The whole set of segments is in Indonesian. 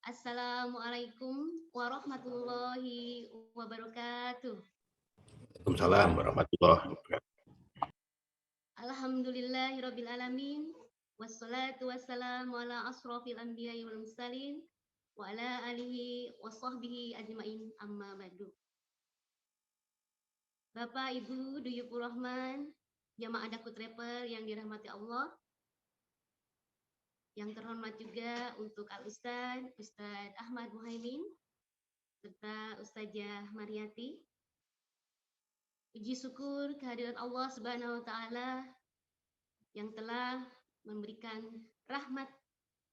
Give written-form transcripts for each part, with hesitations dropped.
Assalamualaikum warahmatullahi wabarakatuh. Waalaikumsalam warahmatullahi wabarakatuh. Alhamdulillahirabbil alamin. Wassalatu wassalamu ala asrofil anbiya'i wal mursalin wa ala alihi wa sahbihi ajmain amma ba'du. Bapak, Ibu, Duyufur Rahman, jamaah Daku Travel yang dirahmati Allah. Yang terhormat juga untuk Al-Ustaz, Ustaz Ahmad Muhaimin, serta Ustazah Mariati. Puji syukur kehadiran Allah Subhanahu wa taala yang telah memberikan rahmat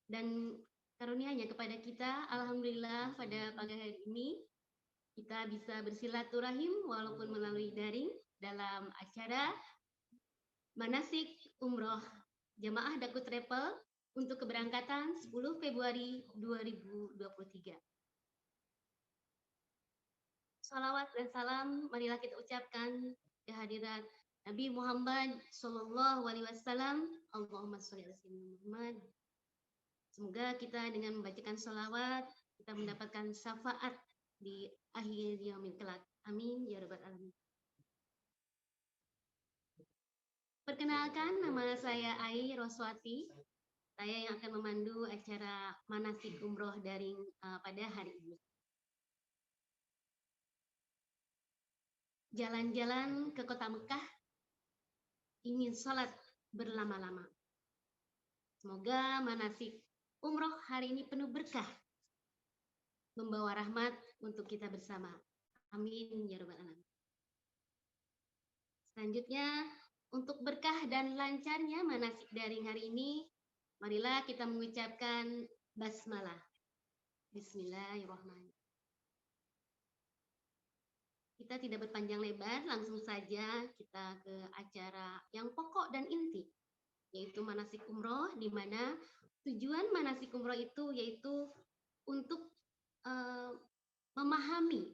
dan karunia-Nya kepada kita. Alhamdulillah pada pagi hari ini kita bisa bersilaturahim walaupun melalui daring dalam acara manasik umroh jamaah Daku Travel untuk keberangkatan 10 Februari 2023. Salawat dan salam marilah kita ucapkan kehadirat Nabi Muhammad Sallallahu Alaihi Wasallam. Allahumma sholli ala sayyidina Muhammad. Semoga kita dengan membacakan salawat kita mendapatkan syafaat di akhir yaumil kelak. Amin ya rabbal alamin. Perkenalkan, nama saya Ai Roswati. Saya yang akan memandu acara manasik umroh daring pada hari ini. Jalan-jalan ke kota Mekah, ingin sholat berlama-lama. Semoga manasik umroh hari ini penuh berkah, membawa rahmat untuk kita bersama. Amin ya rabbal alamin. Selanjutnya, untuk berkah dan lancarnya manasik daring hari ini, marilah kita mengucapkan basmalah. Bismillahirrahmanirrahim. Kita tidak berpanjang lebar, langsung saja kita ke acara yang pokok dan inti, yaitu manasik umroh, di mana tujuan manasik umroh itu yaitu untuk memahami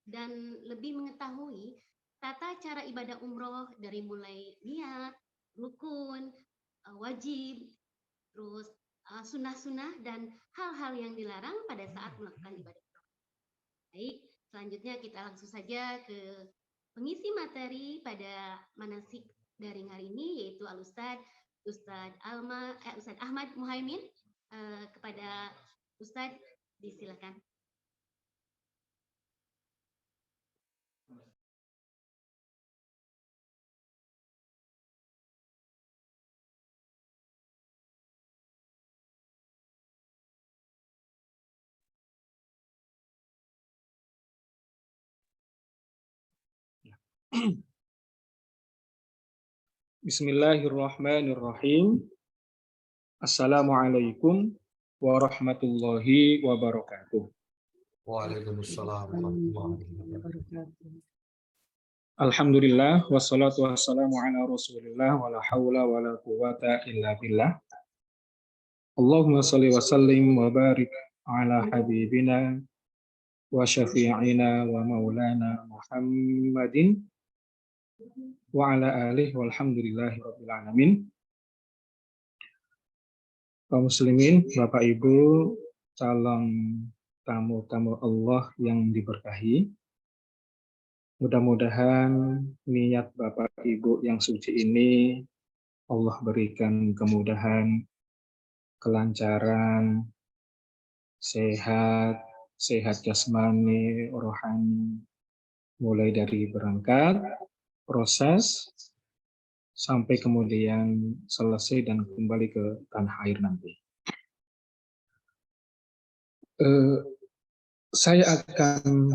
dan lebih mengetahui tata cara ibadah umroh dari mulai niat, rukun, wajib, terus sunnah-sunnah dan hal-hal yang dilarang pada saat melakukan ibadah umroh. Baik, selanjutnya kita langsung saja ke pengisi materi pada manasik daring hari ini, yaitu Ustaz Ahmad Muhaimin. Kepada Ustaz, disilakan. Bismillahirrahmanirrahim. Assalamualaikum warahmatullahi wabarakatuh. Waalaikumsalam warahmatullahi wabarakatuh. Alhamdulillah wassalatu wassalamu ala Rasulillah wala haula wala quwata illa billah. Allahumma shalli wa sallim wa barik ala habibina wa syafi'ina wa maulana Muhammadin wa ala alihi walhamdulillahi rabbil alamin. Kaum muslimin, Bapak Ibu, calon tamu-tamu Allah yang diberkahi. Mudah-mudahan niat Bapak Ibu yang suci ini Allah berikan kemudahan, kelancaran, sehat jasmani, rohani, mulai dari berangkat, proses, sampai kemudian selesai dan kembali ke tanah air nanti. Saya akan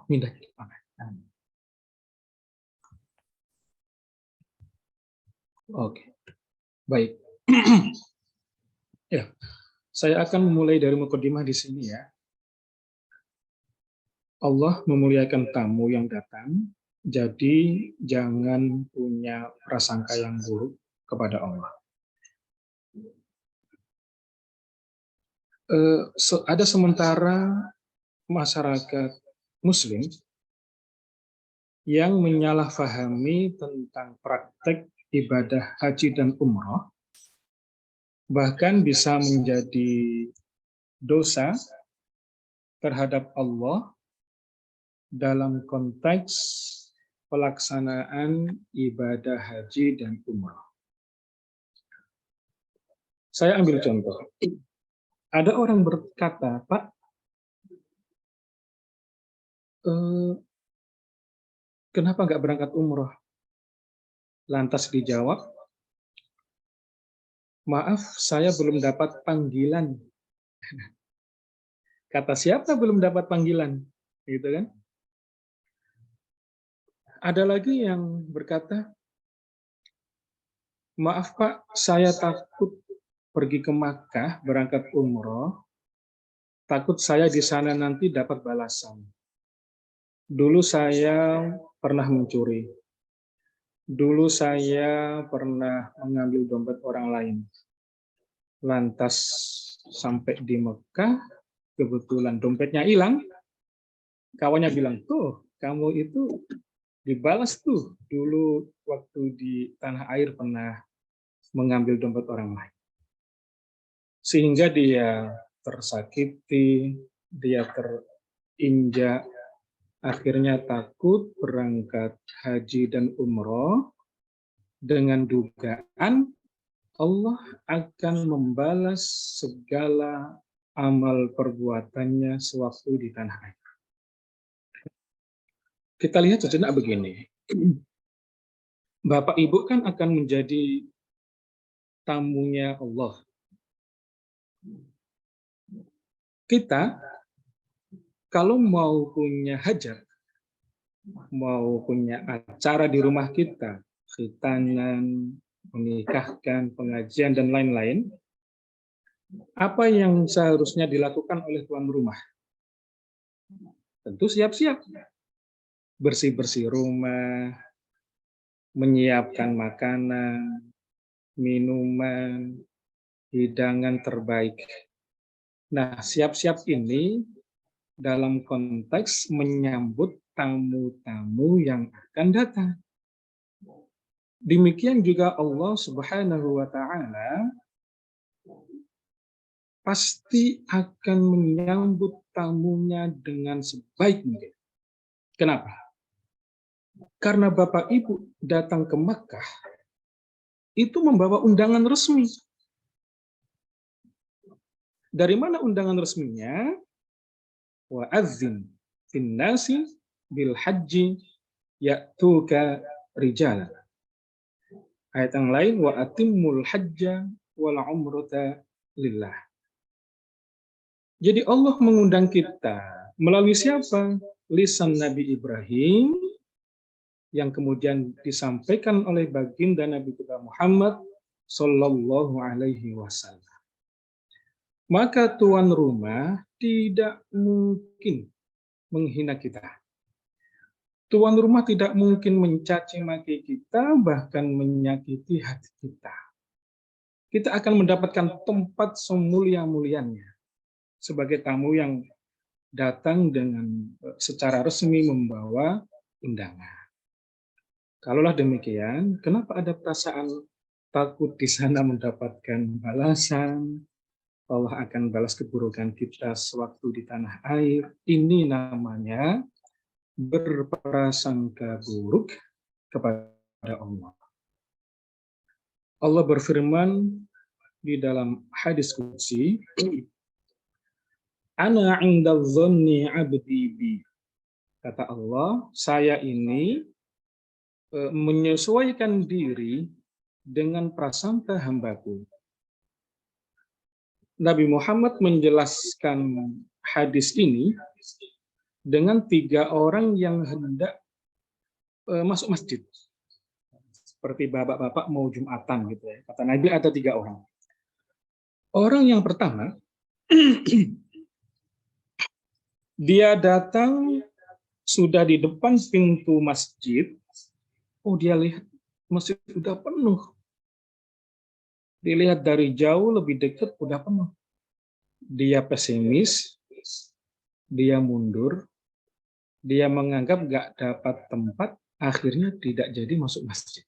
pindah ke mana? Oke, baik. Ya, saya akan memulai dari mukadimah di sini ya. Allah memuliakan tamu yang datang, jadi jangan punya prasangka yang buruk kepada Allah. Ada sementara masyarakat Muslim yang menyalahfahami tentang praktek ibadah haji dan umroh, bahkan bisa menjadi dosa terhadap Allah dalam konteks pelaksanaan ibadah haji dan umrah. Saya ambil contoh. Ada orang berkata, Pak, kenapa nggak berangkat umrah? Lantas dijawab, maaf, saya belum dapat panggilan. Kata siapa belum dapat panggilan? Gitu kan? Ada lagi yang berkata, maaf Pak, saya takut pergi ke Makkah, berangkat umroh, takut saya di sana nanti dapat balasan. Dulu saya pernah mencuri. Dulu saya pernah mengambil dompet orang lain. Lantas sampai di Mekah, kebetulan dompetnya hilang. Kawannya bilang, tuh kamu itu dibalas tuh. Dulu waktu di tanah air pernah mengambil dompet orang lain. Sehingga dia tersakiti, dia terinjak, akhirnya takut berangkat haji dan umroh dengan dugaan Allah akan membalas segala amal perbuatannya sewaktu di tanah air. Kita lihat sejenak begini. Bapak Ibu kan akan menjadi tamunya Allah. Kita kalau mau punya hajat, mau punya acara di rumah kita, khitanan, menikahkan, pengajian, dan lain-lain, apa yang seharusnya dilakukan oleh tuan rumah? Tentu siap-siap. Bersih-bersih rumah, menyiapkan makanan, minuman, hidangan terbaik. Nah, siap-siap ini dalam konteks menyambut tamu-tamu yang akan datang. Demikian juga Allah Subhanahu wa Ta'ala pasti akan menyambut tamunya dengan sebaik mungkin. Kenapa? Karena Bapak Ibu datang ke Makkah itu membawa undangan resmi. Dari mana undangan resminya? Wa adzin fin nasi bil haji ya'tuka rijalan. Ayat yang lain, wa atimmul hajja wal umrata lillah. Jadi Allah mengundang kita melalui siapa? Lisan Nabi Ibrahim yang kemudian disampaikan oleh baginda Nabi kita Muhammad sallallahu alaihi wasallam. Maka tuan rumah tidak mungkin menghina kita. Tuan rumah tidak mungkin mencaci maki kita, bahkan menyakiti hati kita. Kita akan mendapatkan tempat semulia-mulianya sebagai tamu yang datang dengan secara resmi membawa undangan. Kalaulah demikian, kenapa ada perasaan takut di sana mendapatkan balasan? Allah akan balas keburukan kita sewaktu di tanah air. Ini namanya berprasangka buruk kepada Allah. Allah berfirman di dalam hadis qudsi, Ana 'inda dzanni 'abdi bi. Kata Allah, saya ini menyesuaikan diri dengan prasangka hambaku. Nabi Muhammad menjelaskan hadis ini dengan 3 orang yang hendak masuk masjid. Seperti bapak-bapak mau Jumatan gitu ya. Kata Nabi ada 3 orang. Orang yang pertama, dia datang sudah di depan pintu masjid. Oh, dia lihat masjid sudah penuh. Dilihat dari jauh lebih dekat udah penuh. Dia pesimis, dia mundur, dia menganggap nggak dapat tempat, akhirnya tidak jadi masuk masjid.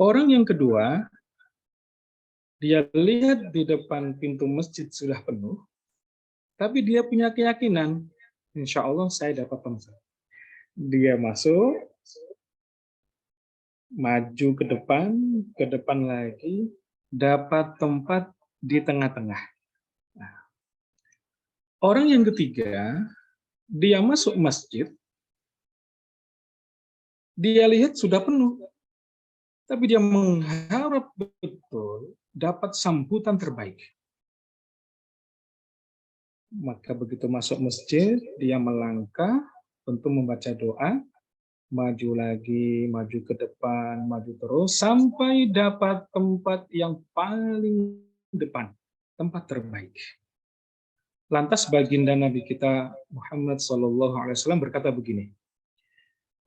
Orang yang kedua, Dia lihat di depan pintu masjid sudah penuh, tapi dia punya keyakinan, insya Allah saya dapat tempat. Dia masuk, maju ke depan lagi, dapat tempat di tengah-tengah. Nah, orang yang ketiga, dia masuk masjid, dia lihat sudah penuh, tapi dia mengharap betul dapat sambutan terbaik. Maka begitu masuk masjid, dia melangkah untuk membaca doa, maju lagi, maju ke depan, maju terus, sampai dapat tempat yang paling depan, tempat terbaik. Lantas baginda Nabi kita Muhammad SAW berkata begini,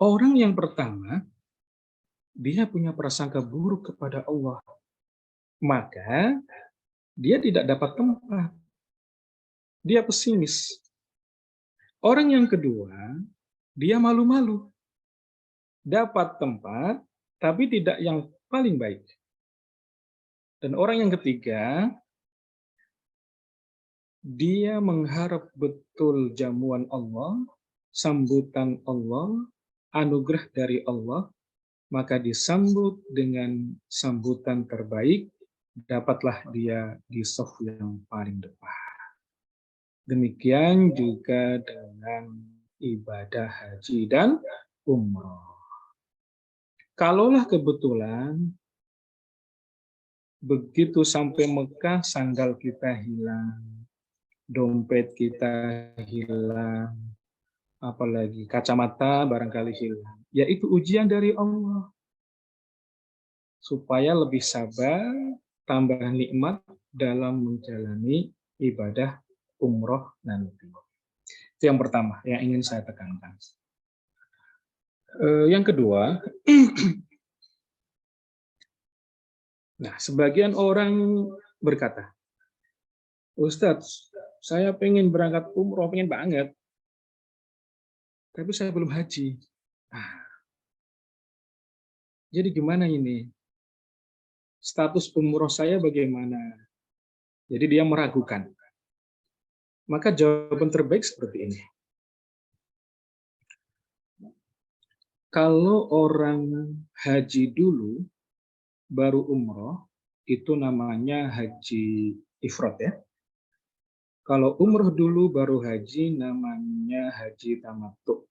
orang yang pertama, dia punya prasangka buruk kepada Allah, maka dia tidak dapat tempat. Dia pesimis. Orang yang kedua, dia malu-malu. Dapat tempat, tapi tidak yang paling baik. Dan orang yang ketiga, dia mengharap betul jamuan Allah, sambutan Allah, anugerah dari Allah, maka disambut dengan sambutan terbaik, dapatlah dia di shaf yang paling depan. Demikian juga dengan ibadah haji dan umroh. Kalaulah kebetulan begitu sampai Mekah sandal kita hilang, dompet kita hilang, apalagi kacamata barangkali hilang, yaitu ujian dari Allah supaya lebih sabar, tambah nikmat dalam menjalani ibadah umroh nanti. Itu yang pertama yang ingin saya tekankan. Yang kedua, nah sebagian orang berkata, Ustadz, saya pengen berangkat umroh, pengen banget, tapi saya belum haji. Nah, jadi gimana ini? Status umroh saya bagaimana? Jadi dia meragukan. Maka jawaban terbaik seperti ini. Kalau orang haji dulu, baru umroh, itu namanya haji ifrad ya. Kalau umroh dulu, baru haji, namanya haji tamattu.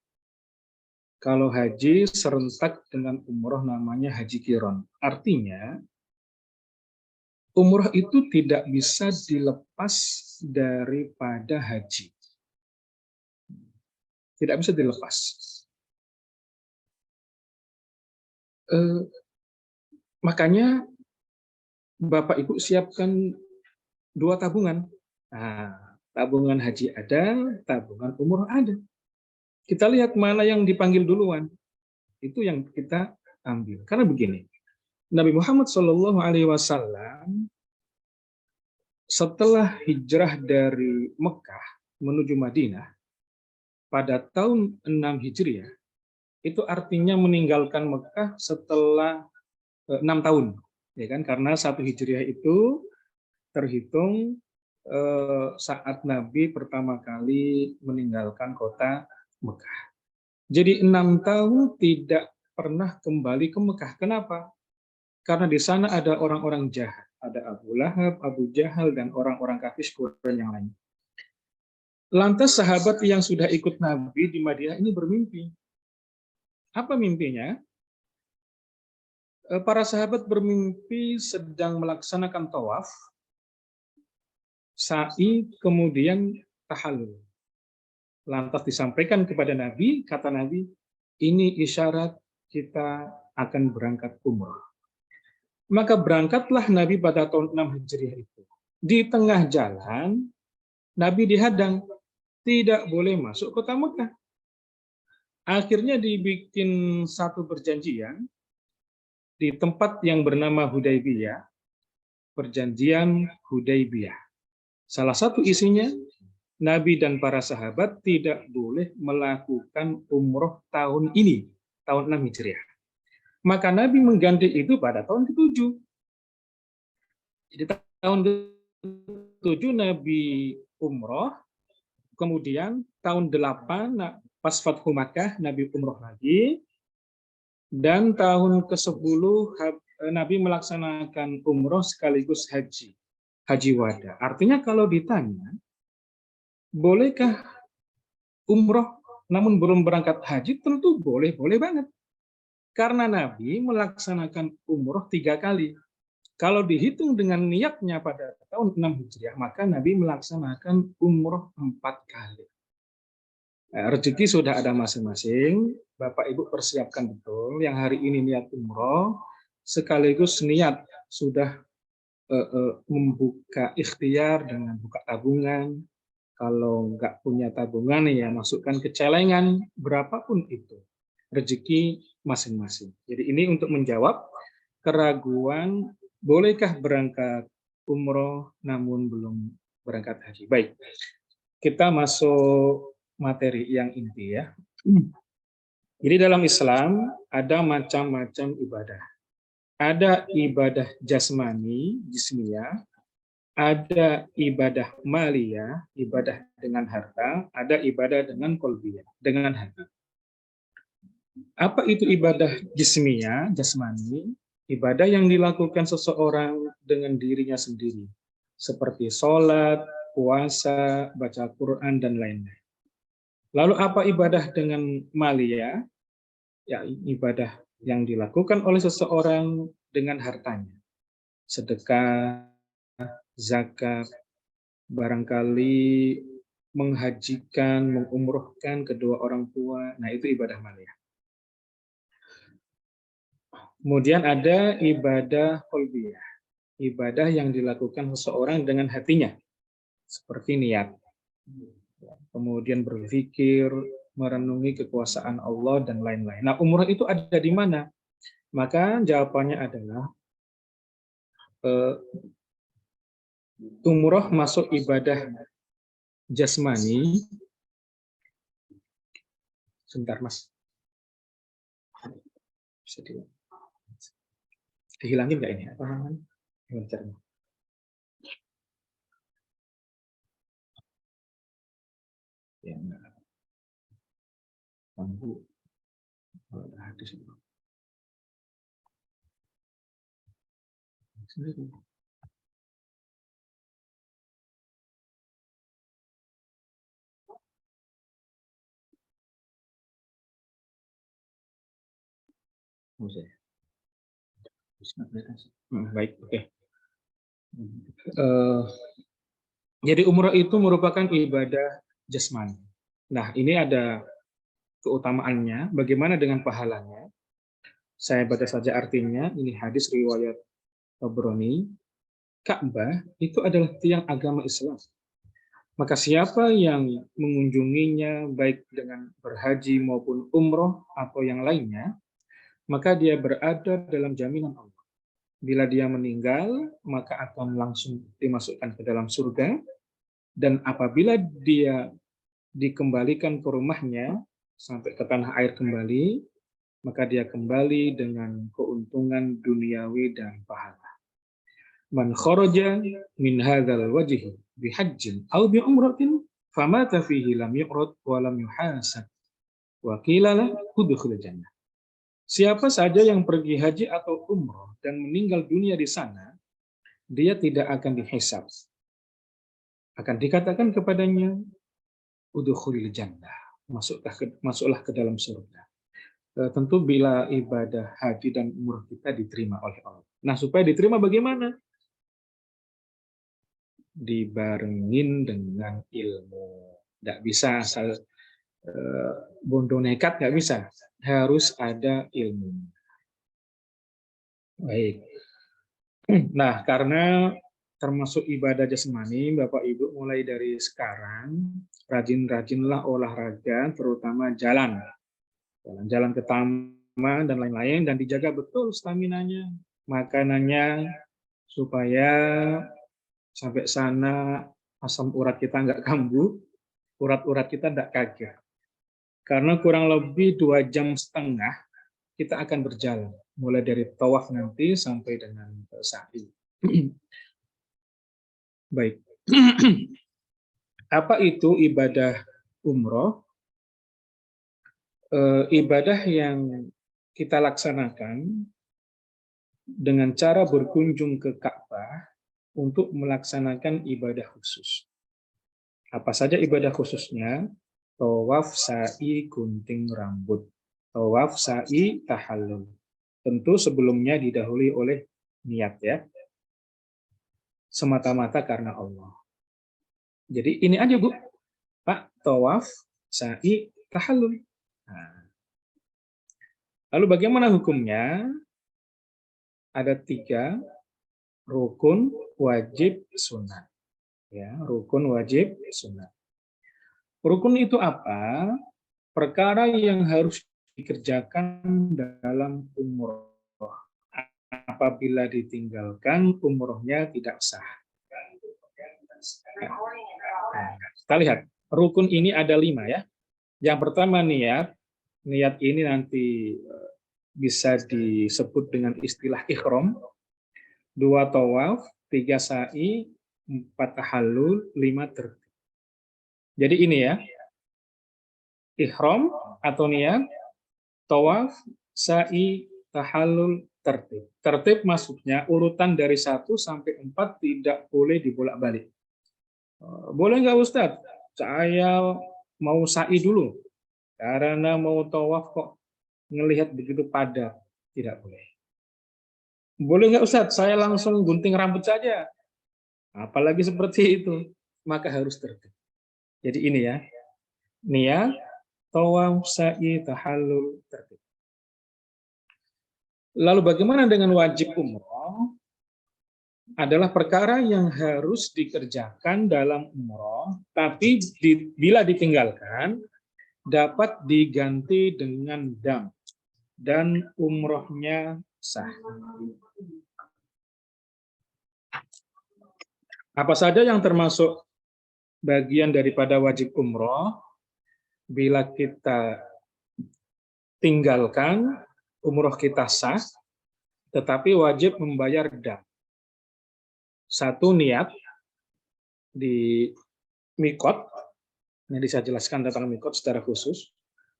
Kalau haji serentak dengan umroh, namanya haji qiron. Artinya, umroh itu tidak bisa dilepas daripada haji. Tidak bisa dilepas. Makanya Bapak Ibu siapkan 2 tabungan. Nah, tabungan haji ada, tabungan umroh ada. Kita lihat mana yang dipanggil duluan. Itu yang kita ambil. Karena begini, Nabi Muhammad SAW setelah hijrah dari Mekah menuju Madinah pada tahun 6 Hijriah, itu artinya meninggalkan Mekah setelah 6 tahun, ya kan? Karena 1 Hijriah itu terhitung saat Nabi pertama kali meninggalkan kota Mekah. Jadi 6 tahun tidak pernah kembali ke Mekah. Kenapa? Karena di sana ada orang-orang jahat. Ada Abu Lahab, Abu Jahal, dan orang-orang kafir Quraisy yang lain. Lantas sahabat yang sudah ikut Nabi di Madinah ini bermimpi. Apa mimpinya? Para sahabat bermimpi sedang melaksanakan tawaf, sa'i, kemudian tahallul. Lantas disampaikan kepada Nabi, kata Nabi, ini isyarat kita akan berangkat umrah. Maka berangkatlah Nabi pada tahun 6 Hijriah itu. Di tengah jalan, Nabi dihadang, tidak boleh masuk kota Mekah. Akhirnya dibikin satu perjanjian di tempat yang bernama Hudaybiyah, perjanjian Hudaybiyah. Salah satu isinya, Nabi dan para sahabat tidak boleh melakukan umroh tahun ini, tahun 6 Hijriah. Maka Nabi mengganti itu pada tahun ke-7. Jadi tahun ke-7 Nabi umroh, kemudian tahun 8 pas Fathu Makkah Nabi umroh lagi, dan tahun ke-10 Nabi melaksanakan umroh sekaligus haji wada. Artinya kalau ditanya, bolehkah umroh namun belum berangkat haji? Tentu boleh banget. Karena Nabi melaksanakan umroh 3 kali. Kalau dihitung dengan niatnya pada tahun 6 Hijriah, maka Nabi melaksanakan umroh 4 kali. Rezeki sudah ada masing-masing. Bapak Ibu persiapkan betul. Yang hari ini niat umroh, sekaligus niat sudah membuka ikhtiar dengan buka tabungan. Kalau nggak punya tabungan, ya masukkan ke celengan, berapapun itu. Rezeki masing-masing. Jadi ini untuk menjawab keraguan, bolehkah berangkat umroh namun belum berangkat haji. Baik, kita masuk materi yang inti ya. Jadi dalam Islam ada macam-macam ibadah. Ada ibadah jasmani, jismiyah, ada ibadah maliyah, ibadah dengan harta, ada ibadah dengan qalbiyah, dengan hati. Apa itu ibadah jismiyah, jasmani? Ibadah yang dilakukan seseorang dengan dirinya sendiri, seperti sholat, puasa, baca Quran, dan lain-lain. Lalu apa ibadah dengan maliyah? Ya, ibadah yang dilakukan oleh seseorang dengan hartanya. Sedekah, zakat, barangkali menghajikan, mengumrohkan kedua orang tua. Nah, itu ibadah maliyah. Kemudian ada ibadah qalbiyah, ibadah yang dilakukan seseorang dengan hatinya, seperti niat. Kemudian berpikir, merenungi kekuasaan Allah, dan lain-lain. Nah, umroh itu ada di mana? Maka jawabannya adalah umroh masuk ibadah jasmani. Sebentar, Mas. Bisa dihilangin nggak ini? Apa namanya? Ya, enggak. Tunggu. Kalau ada hadis itu. Sendiri. Baik, oke. Jadi umroh itu merupakan ibadah jasmani. Nah, ini ada keutamaannya. Bagaimana dengan pahalanya? Saya baca saja artinya. Ini hadis riwayat Tabrani. Ka'bah itu adalah tiang agama Islam. Maka siapa yang mengunjunginya baik dengan berhaji maupun umroh atau yang lainnya, maka dia berada dalam jaminan Allah. Bila dia meninggal, maka akan langsung dimasukkan ke dalam surga. Dan apabila dia dikembalikan ke rumahnya, sampai ke tanah air kembali, maka dia kembali dengan keuntungan duniawi dan pahala. Man kharaja min hadzal wajhi bihajjin aw bi umratin famata fihi lam yu'rad wa lam yuhasab wa qila la udkhul jannah. Siapa saja yang pergi haji atau umroh dan meninggal dunia di sana, dia tidak akan dihisab. Akan dikatakan kepadanya, udkhulil jannah, masuklah ke dalam surga. Tentu bila ibadah haji dan umroh kita diterima oleh Allah. Nah, supaya diterima bagaimana? Dibarengin dengan ilmu. Tidak bisa asal bondo nekat, nggak bisa. Harus ada ilmu. Baik. Nah, karena termasuk ibadah jasmani, Bapak Ibu mulai dari sekarang rajin-rajinlah olahraga, terutama jalan ke taman dan lain-lain, dan dijaga betul staminanya, makanannya, supaya sampai sana asam urat kita nggak kambuh, urat-urat kita nggak kaget. Karena kurang lebih 2,5 jam kita akan berjalan, mulai dari tawaf nanti sampai dengan sa'i. Baik. Apa itu ibadah umroh? Ibadah yang kita laksanakan dengan cara berkunjung ke Ka'bah untuk melaksanakan ibadah khusus. Apa saja ibadah khususnya? Tawaf, sa'i, gunting rambut. Tawaf, sa'i, tahallul. Tentu sebelumnya didahului oleh niat ya. Semata-mata karena Allah. Jadi ini aja Bu, Pak, tawaf, sa'i, tahallul. Nah, lalu bagaimana hukumnya? Ada 3, rukun, wajib, sunat. Ya, rukun, wajib, sunat. Rukun itu apa? Perkara yang harus dikerjakan dalam umroh. Apabila ditinggalkan, umrohnya tidak sah. Nah, kita lihat, rukun ini ada 5 ya. Yang pertama niat. Niat ini nanti bisa disebut dengan istilah ihram. 2 tawaf, 3 sa'i, 4 tahallul, 5 tertib. Jadi ini ya, ihram atau niat, tawaf, sa'i, tahallul, tertib. Tertib maksudnya urutan dari 1 sampai 4 tidak boleh dibolak-balik. Boleh nggak Ustadz? Saya mau sa'i dulu, karena mau tawaf kok ngelihat begitu padat. Tidak boleh. Boleh nggak Ustadz? Saya langsung gunting rambut saja. Apalagi seperti itu, maka harus tertib. Jadi ini ya, niat, tawaf, sa'i, tahallul, tertib. Lalu bagaimana dengan wajib umroh? Adalah perkara yang harus dikerjakan dalam umroh, tapi bila ditinggalkan, dapat diganti dengan dam, dan umrohnya sah. Apa saja yang termasuk bagian daripada wajib umroh? Bila kita tinggalkan, umroh kita sah, tetapi wajib membayar dam. 1 niat di mikot, ini saya jelaskan tentang mikot secara khusus.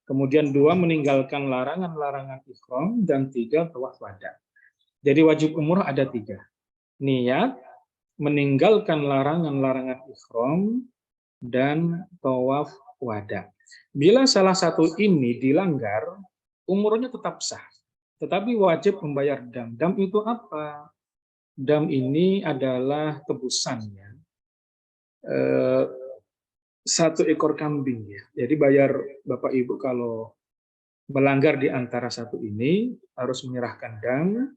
Kemudian 2 meninggalkan larangan-larangan ihram, dan 3 tawaf wada. Jadi wajib umroh ada 3. Niat, meninggalkan larangan-larangan ihram, dan tawaf wada. Bila salah satu ini dilanggar, umrohnya tetap sah, tetapi wajib membayar dam. Dam itu apa? Dam ini adalah tebusannya 1 ekor kambing ya. Jadi bayar Bapak Ibu kalau melanggar di antara 1 ini harus menyerahkan dam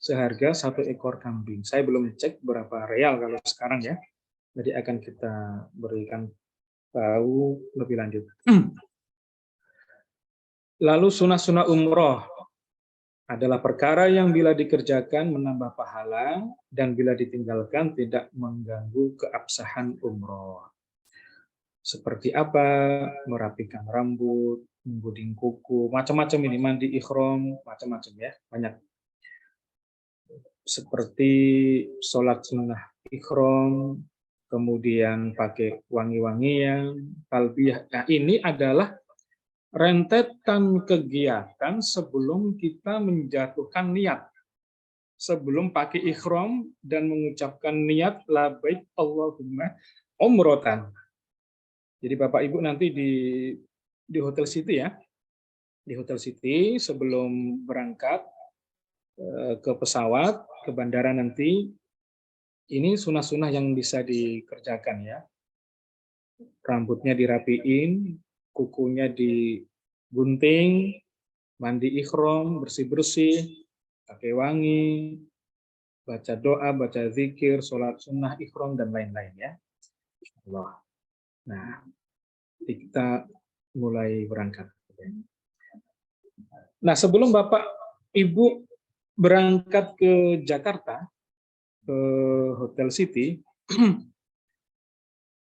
seharga 1 ekor kambing. Saya belum cek berapa real kalau sekarang ya. Jadi akan kita berikan tahu lebih lanjut. Lalu sunah-sunah umroh adalah perkara yang bila dikerjakan menambah pahala, dan bila ditinggalkan tidak mengganggu keabsahan umroh. Seperti apa? Merapikan rambut, mengguding kuku, macam-macam ini, mandi ihram, macam-macam ya, banyak. Seperti sholat sunnah ihram, kemudian pakai wangi-wangian, talbiyah. Nah, ini adalah rentetan kegiatan sebelum kita menjatuhkan niat. Sebelum pakai ihram dan mengucapkan niat labbaik Allahumma umrotan. Jadi Bapak Ibu nanti di Hotel City ya. Di Hotel City sebelum berangkat ke pesawat, ke bandara nanti, ini sunah-sunah yang bisa dikerjakan ya. Rambutnya dirapiin, kukunya digunting, mandi ihram, bersih-bersih, pakai wangi, baca doa, baca zikir, sholat sunnah ihram, dan lain-lain ya. Allah. Nah, kita mulai berangkat. Nah, sebelum Bapak Ibu berangkat ke Jakarta, ke Hotel City,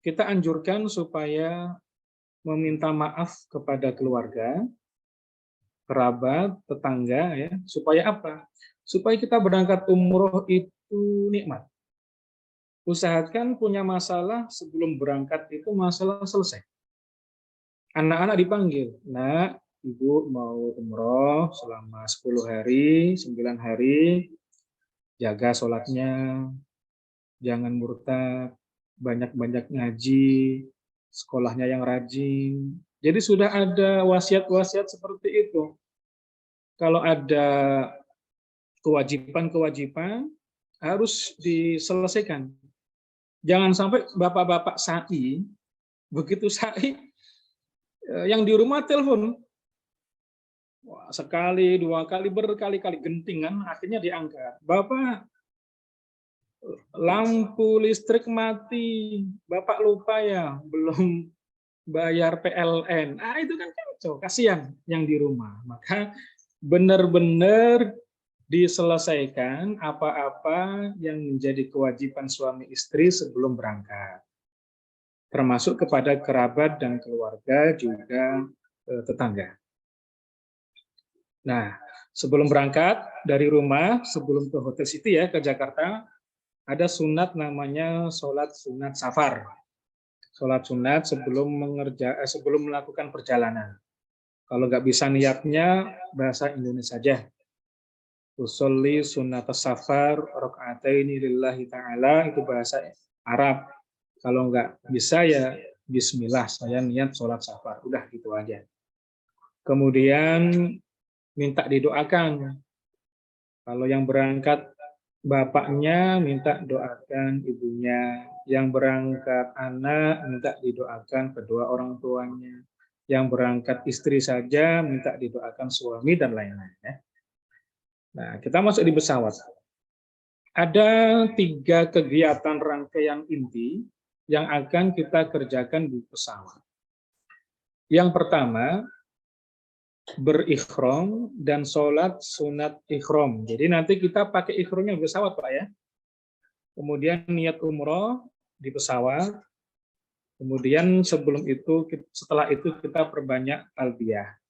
kita anjurkan supaya meminta maaf kepada keluarga, kerabat, tetangga ya, supaya apa? Supaya kita berangkat umroh itu nikmat. usahakan punya masalah sebelum berangkat itu masalah selesai. Anak-anak dipanggil, nak, ibu mau umroh selama 10 hari, 9 hari, jaga sholatnya, jangan murtad, banyak-banyak ngaji, sekolahnya yang rajin. Jadi sudah ada wasiat-wasiat seperti itu. Kalau ada kewajiban-kewajiban harus diselesaikan. Jangan sampai bapak-bapak sa'i, begitu sa'i, yang di rumah telepon. Wah, sekali, 2 kali, berkali-kali genting kan, akhirnya diangkat. Bapak, lampu listrik mati, Bapak lupa ya, belum bayar PLN. Ah, itu kan kacau, kasihan yang di rumah. Maka benar-benar diselesaikan apa-apa yang menjadi kewajiban suami istri sebelum berangkat. Termasuk kepada kerabat dan keluarga, juga tetangga. Nah, sebelum berangkat dari rumah, sebelum ke Hotel City ya, ke Jakarta, ada sunat namanya sholat sunat safar. Sholat sunat sebelum melakukan perjalanan. Kalau nggak bisa niatnya, bahasa Indonesia saja. Usolli sunat safar rakaataini lillahi ta'ala, itu bahasa Arab. Kalau nggak bisa ya bismillah, saya niat sholat safar. Udah gitu aja. Kemudian minta didoakan. Kalau yang berangkat bapaknya, minta doakan ibunya. Yang berangkat anak, minta didoakan kedua orang tuanya. Yang berangkat istri saja, minta didoakan suami dan lain-lain. Nah, kita masuk di pesawat. Ada 3 kegiatan rangkaian inti yang akan kita kerjakan di pesawat. Yang pertama, berikhram dan sholat sunat ikhram. Jadi nanti kita pakai ikhramnya di pesawat, Pak ya. Kemudian niat umroh di pesawat. Kemudian setelah itu kita perbanyak talbiyah.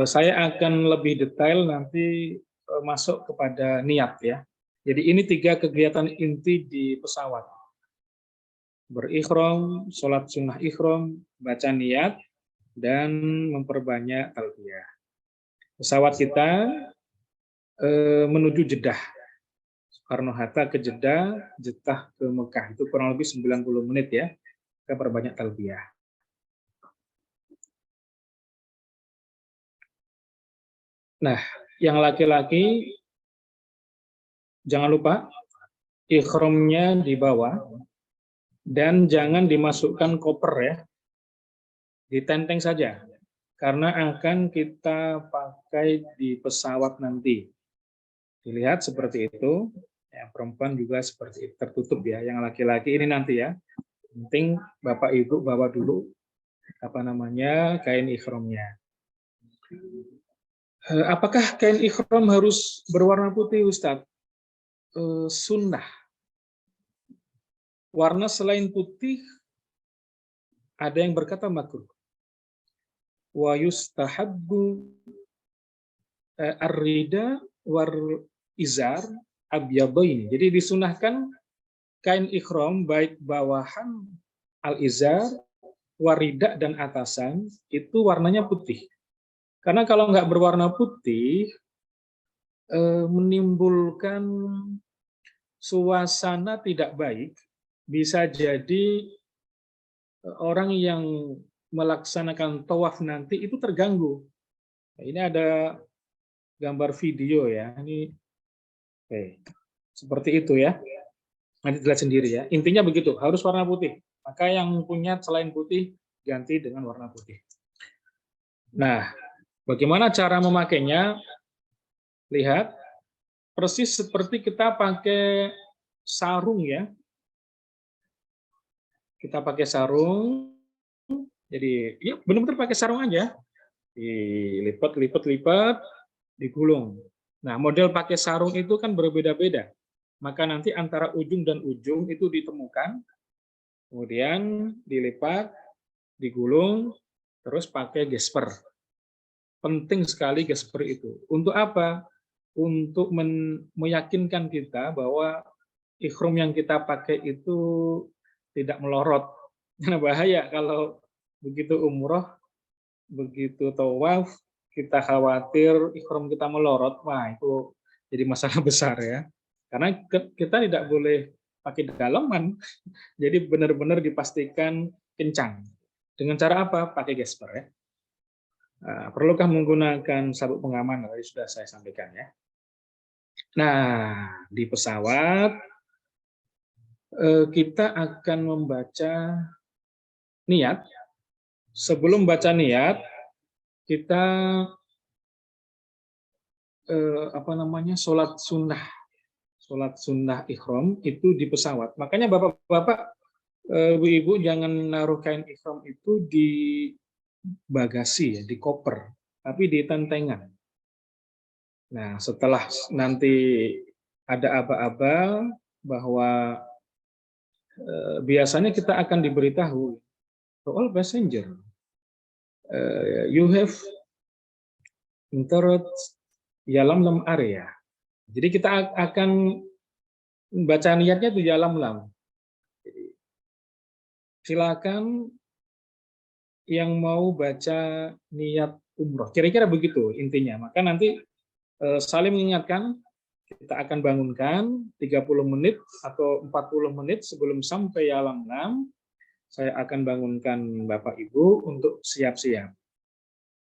Saya akan lebih detail nanti masuk kepada niat ya. Jadi ini 3 kegiatan inti di pesawat. Berikhram, sholat sunnah ikhram, baca niat, dan memperbanyak talbiyah. Pesawat kita menuju Jeddah. Soekarno-Hatta ke Jeddah, Jeddah ke Mekah. Itu kurang lebih 90 menit ya. Kita perbanyak talbiyah. Nah, yang laki-laki jangan lupa ikhramnya dibawa dan jangan dimasukkan koper ya. Ditenteng saja karena akan kita pakai di pesawat nanti. Dilihat seperti itu. Yang perempuan juga seperti itu, tertutup ya. Yang laki-laki ini nanti ya. Penting Bapak Ibu bawa dulu kain ikhramnya. Apakah kain ikhram harus berwarna putih, Ustadz? Sunnah. Warna selain putih ada yang berkata makruh. Wa yustahabbu ar-rida war izar abyadain. Jadi disunahkan kain ikhram baik bawahan al-izar, warida dan atasan itu warnanya putih. Karena kalau nggak berwarna putih, menimbulkan suasana tidak baik, bisa jadi orang yang melaksanakan tawaf nanti itu terganggu. Nah, ini ada gambar video ya, ini seperti itu ya. Nanti dilihat sendiri ya. Intinya begitu, harus warna putih. Maka yang punya selain putih ganti dengan warna putih. Nah, bagaimana cara memakainya? Lihat, persis seperti kita pakai sarung ya. Kita pakai sarung, jadi ya benar-benar pakai sarung aja. Dilipat, digulung. Nah, model pakai sarung itu kan berbeda-beda. Maka nanti antara ujung dan ujung itu ditemukan, kemudian dilipat, digulung, terus pakai gesper. Penting sekali gesper itu. Untuk apa? Untuk meyakinkan kita bahwa ikhram yang kita pakai itu tidak melorot. Karena bahaya kalau begitu umroh, begitu tawaf, kita khawatir ikhram kita melorot, wah itu jadi masalah besar ya. Karena kita tidak boleh pakai dalaman, jadi benar-benar dipastikan kencang. Dengan cara apa? Pakai gesper ya. Perlukah menggunakan sabuk pengaman? Tadi sudah saya sampaikan ya. Nah, di pesawat kita akan membaca niat. Sebelum baca niat, kita sholat sunnah ikhram itu di pesawat. Makanya bapak-bapak, ibu-ibu jangan naruh kain ikhram itu di bagasi ya, di koper, tapi di tentengan. Nah, setelah nanti ada aba-aba bahwa biasanya kita akan diberitahu, to all passenger, you have entered Yalamlam area. Jadi kita akan baca niatnya di Yalamlam. Jadi, silakan yang mau baca niat umroh. Kira-kira begitu intinya. Maka nanti saling mengingatkan, kita akan bangunkan 30 menit atau 40 menit sebelum sampai Yalamlam. Saya akan bangunkan Bapak Ibu untuk siap-siap.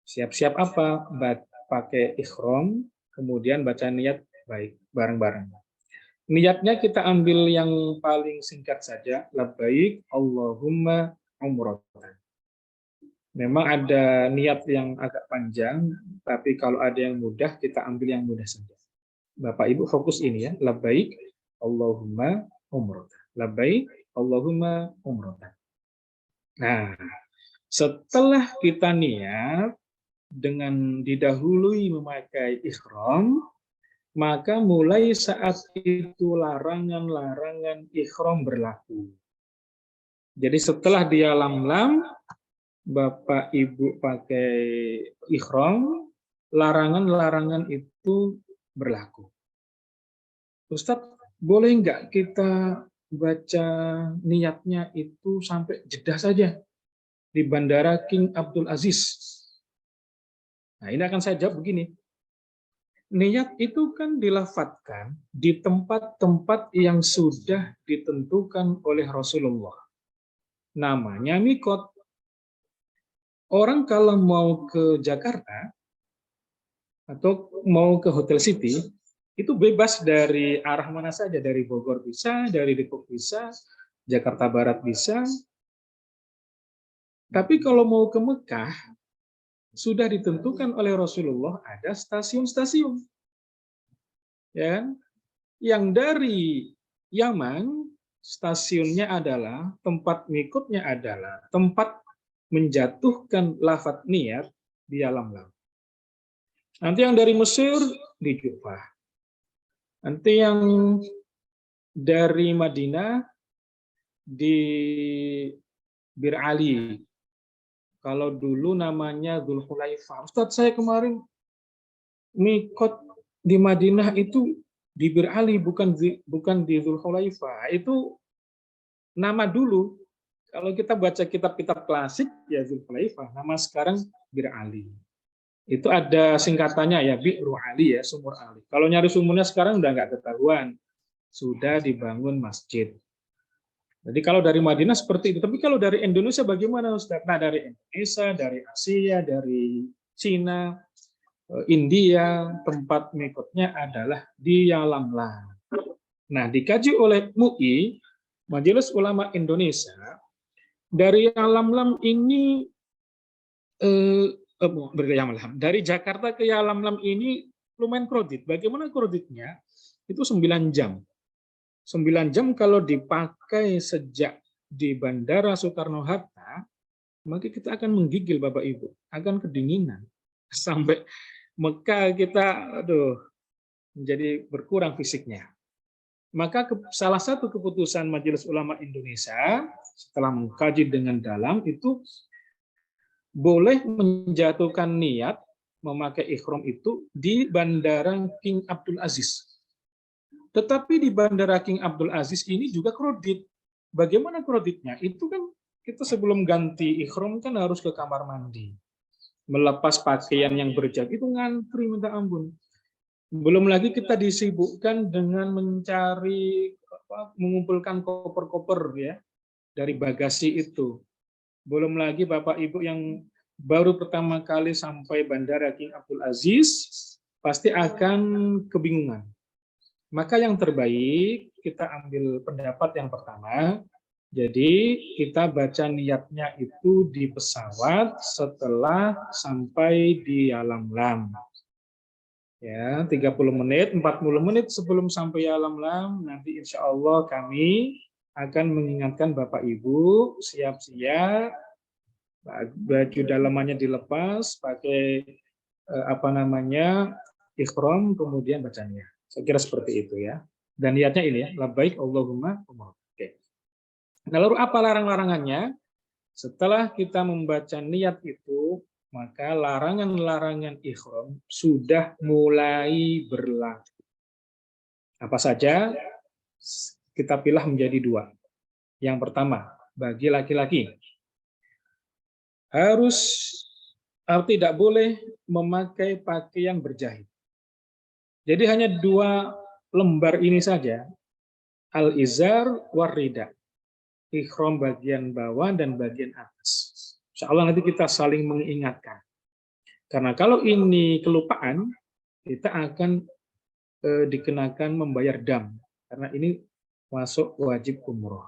Siap-siap apa? Pakai ikhram, kemudian baca niat baik bareng-bareng. Niatnya kita ambil yang paling singkat saja, labbaik Allahumma umratan. Memang ada niat yang agak panjang, tapi kalau ada yang mudah kita ambil yang mudah saja. Bapak Ibu fokus ini ya, labbaik Allahumma umratan. Labbaik Allahumma umratan. Nah, setelah kita niat dengan didahului memakai ikhram, maka mulai saat itu larangan-larangan ikhram berlaku. Jadi setelah dia lam-lam, Bapak Ibu pakai ikhram, larangan-larangan itu berlaku. Ustadz, boleh nggak kita baca niatnya itu sampai Jeddah saja di Bandara King Abdul Aziz? Nah, ini akan saya jawab begini. Niat itu kan dilafadzkan di tempat-tempat yang sudah ditentukan oleh Rasulullah. Namanya mikot. Orang kalau mau ke Jakarta atau mau ke Hotel City, itu bebas dari arah mana saja. Dari Bogor bisa, dari Depok bisa, Jakarta Barat bisa. Tapi kalau mau ke Mekah, sudah ditentukan oleh Rasulullah ada stasiun-stasiun. Ya, yang dari Yaman, stasiunnya adalah, tempat mikotnya adalah, tempat menjatuhkan lafadz niat di Yalamlam. Nanti yang dari Mesir di Jufah. Nanti yang dari Madinah di Bir Ali. Kalau dulu namanya Dzulhulaifah. Ustadz, saya kemarin mikot di Madinah itu di Bir Ali, bukan di Dzulhulaifah. Itu nama dulu. Kalau kita baca kitab-kitab klasik, ya Dzulhulaifah. Nama sekarang Bir Ali. Itu ada singkatannya ya, Bi'ru Ali ya, sumur Ali. Kalau nyari sumurnya sekarang udah nggak ketahuan. Sudah dibangun masjid. Jadi kalau dari Madinah seperti itu. Tapi kalau dari Indonesia bagaimana Ustaz? Nah, dari Indonesia, dari Asia, dari Cina, India, tempat mikotnya adalah di Yalamlam. Nah, dikaji oleh MUI, Majelis Ulama Indonesia, dari Yalamlam ini, dari Jakarta ke Yalamlam ini lumayan kredit. Bagaimana kreditnya? Itu 9 jam. 9 jam kalau dipakai sejak di Bandara Soekarno-Hatta, maka kita akan menggigil Bapak Ibu, akan kedinginan. Sampai Mekah kita, menjadi berkurang fisiknya. Maka salah satu keputusan Majelis Ulama Indonesia, setelah mengkaji dengan dalam, itu boleh menjatuhkan niat memakai ikhram itu di Bandara King Abdul Aziz. Tetapi di Bandara King Abdul Aziz ini juga kredit. Bagaimana kreditnya? Itu kan kita sebelum ganti ihram kan harus ke kamar mandi. Melepas pakaian yang berjahit itu ngantri minta ampun. Belum lagi kita disibukkan dengan mencari mengumpulkan koper-koper ya dari bagasi itu. Belum lagi Bapak Ibu yang baru pertama kali sampai Bandara King Abdul Aziz pasti akan kebingungan. Maka yang terbaik kita ambil pendapat yang pertama. Jadi kita baca niatnya itu di pesawat setelah sampai di Alam Lam. Ya, 30 menit, 40 menit sebelum sampai Alam Lam, nanti insya Allah kami akan mengingatkan Bapak Ibu siap-siap, baju dalamannya dilepas, pakai ihram, kemudian bacanya. Saya kira seperti itu ya. Dan niatnya ini ya, labbaik Allahumma umrah. Oke. Nah, lalu apa larang-larangannya? Setelah kita membaca niat itu, maka larangan-larangan ihram sudah mulai berlaku. Apa saja? Kita pilih menjadi dua. Yang pertama, bagi laki-laki tidak boleh memakai pakaian berjahit. Jadi hanya dua lembar ini saja, al-izar war-rida, ihram bagian bawah dan bagian atas. Insya Allah nanti kita saling mengingatkan. Karena kalau ini kelupaan, kita akan dikenakan membayar dam. Karena ini masuk wajib umroh.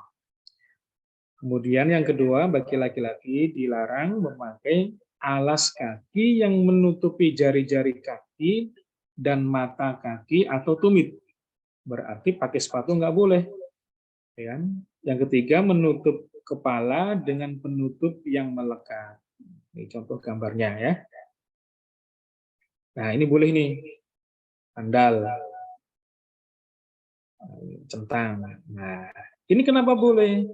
Kemudian yang kedua, bagi laki-laki dilarang memakai alas kaki yang menutupi jari-jari kaki dan mata kaki atau tumit. Berarti pakai sepatu nggak boleh. Ya. Yang ketiga, menutup kepala dengan penutup yang melekat. Ini contoh gambarnya ya. Nah, ini boleh nih. Sandal. Centang. Nah, ini kenapa boleh?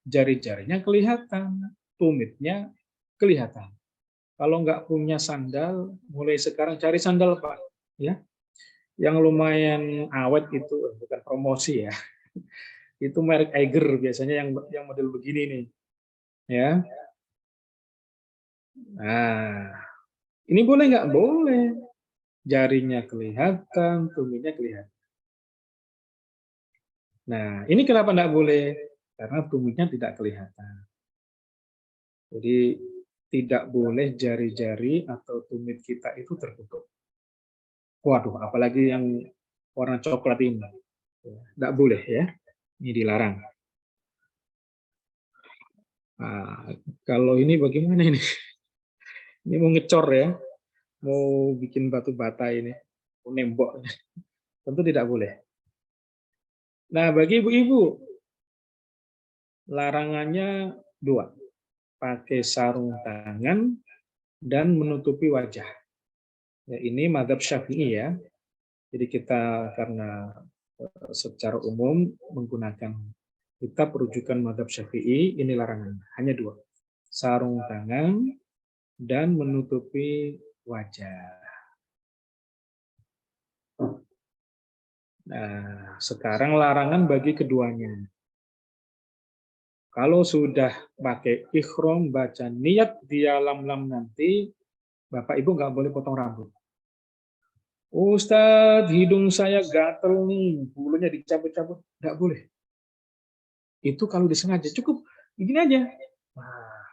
Jari-jarinya kelihatan, tumitnya kelihatan. Kalau nggak punya sandal, mulai sekarang cari sandal, Pak. Ya, yang lumayan awet itu, bukan promosi ya. Itu merek Eiger biasanya yang model begini nih. Ya. Nah, ini boleh nggak? Boleh. Jarinya kelihatan, tumitnya kelihatan. Nah, ini kenapa nggak boleh? Karena tumitnya tidak kelihatan. Jadi tidak boleh jari-jari atau tumit kita itu tertutup. Waduh, apalagi yang warna coklat ini. Tidak boleh ya, ini dilarang. Nah, kalau ini bagaimana ini? Ini mau ngecor ya, mau bikin batu bata ini, mau nembok. Tentu tidak boleh. Nah, bagi ibu-ibu, larangannya dua. Pakai sarung tangan dan menutupi wajah. Ya, ini mazhab Syafi'i ya. Jadi kita karena secara umum menggunakan kitab rujukan mazhab Syafi'i, ini larangan. Hanya dua. Sarung tangan dan menutupi wajah. Nah, sekarang larangan bagi keduanya. Kalau sudah pakai ihram, baca niat di Alam Lam nanti, Bapak Ibu nggak boleh potong rambut. Ustadz, hidung saya gatel nih, bulunya dicabut-cabut. Nggak boleh. Itu kalau disengaja. Cukup begini aja. Nah,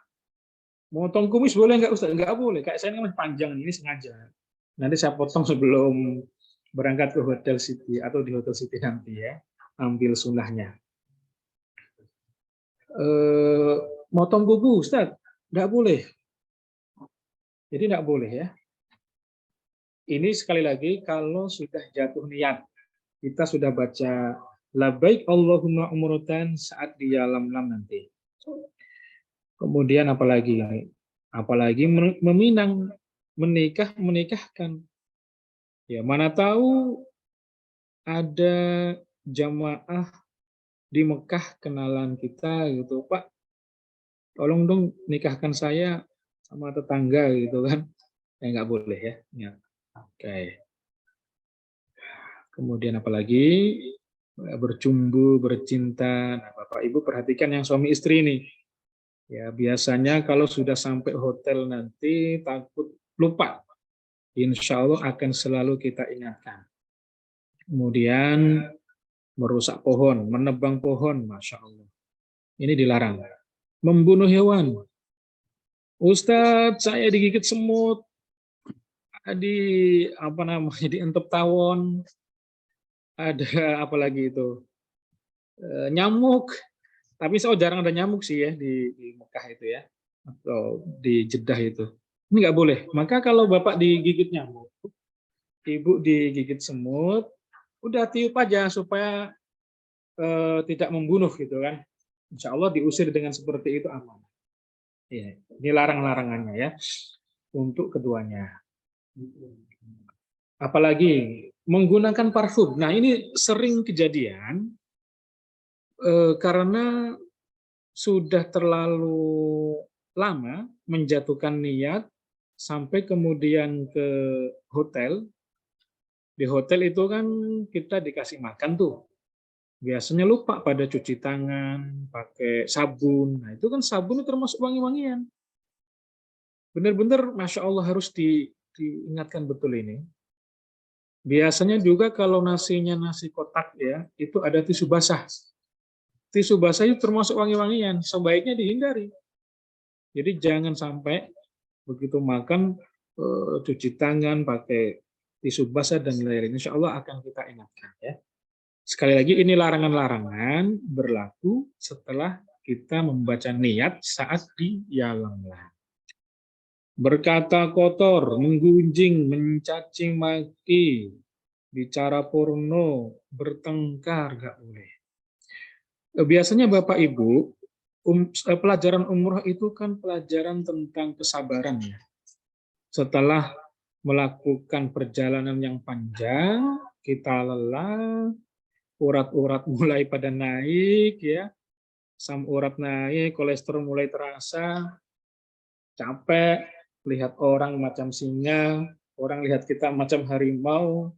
motong kumis boleh nggak Ustadz? Nggak boleh. Kayak saya ini masih panjang, ini sengaja. Nanti saya potong sebelum berangkat ke Hotel City atau di Hotel City nanti ya. Ambil sunnahnya. Motong kuku, Ustadz? Nggak boleh. Jadi nggak boleh ya. Ini sekali lagi kalau sudah jatuh niat. Kita sudah baca labbaik Allahumma umratan saat di Alam Lam nanti. Kemudian apalagi? Apalagi meminang, menikahkan. Ya, mana tahu ada jamaah di Mekah kenalan kita gitu, Pak. Tolong dong nikahkan saya sama tetangga gitu kan. Ya nggak boleh ya. Ya. Oke. Kemudian apalagi? bercumbu, bercinta. Nah, Bapak Ibu perhatikan yang suami istri ini. Ya, biasanya kalau sudah sampai hotel nanti takut lupa. Insya Allah akan selalu kita ingatkan. Kemudian merusak pohon, menebang pohon, Masya Allah. Ini dilarang. Membunuh hewan. Ustadz, saya digigit semut, dientep tawon, ada apa lagi itu, nyamuk. Tapi saya jarang ada nyamuk sih ya di Mekah itu ya, atau di Jeddah itu. Ini nggak boleh. Maka kalau Bapak digigit nyamuk, Ibu digigit semut, udah tiup aja supaya tidak membunuh gitu kan. Insya Allah diusir dengan seperti itu aman. Ya, ini larang-larangannya ya untuk keduanya. Apalagi menggunakan parfum. Nah ini sering kejadian karena sudah terlalu lama menjatuhkan niat sampai kemudian ke hotel. Di hotel itu kan kita dikasih makan tuh. Biasanya lupa pada cuci tangan, pakai sabun. Nah itu kan sabun itu termasuk wangi-wangian. Benar-benar Masya Allah harus diingatkan betul ini. Biasanya juga kalau nasinya nasi kotak ya, itu ada tisu basah. Tisu basah itu termasuk wangi-wangian, sebaiknya dihindari. Jadi jangan sampai begitu makan cuci tangan pakai tisu basah dan lain-lain. Insya Allah akan kita ingatkan ya. Sekali lagi ini larangan-larangan berlaku setelah kita membaca niat saat di yalamlah. Berkata kotor, menggunjing, mencacing maki, bicara porno, bertengkar, nggak boleh. Biasanya Bapak Ibu, pelajaran umroh itu kan pelajaran tentang kesabaran ya. Setelah melakukan perjalanan yang panjang, kita lelah, urat-urat mulai pada naik ya, asam urat naik, kolesterol mulai terasa, capek, lihat orang macam singa, orang lihat kita macam harimau,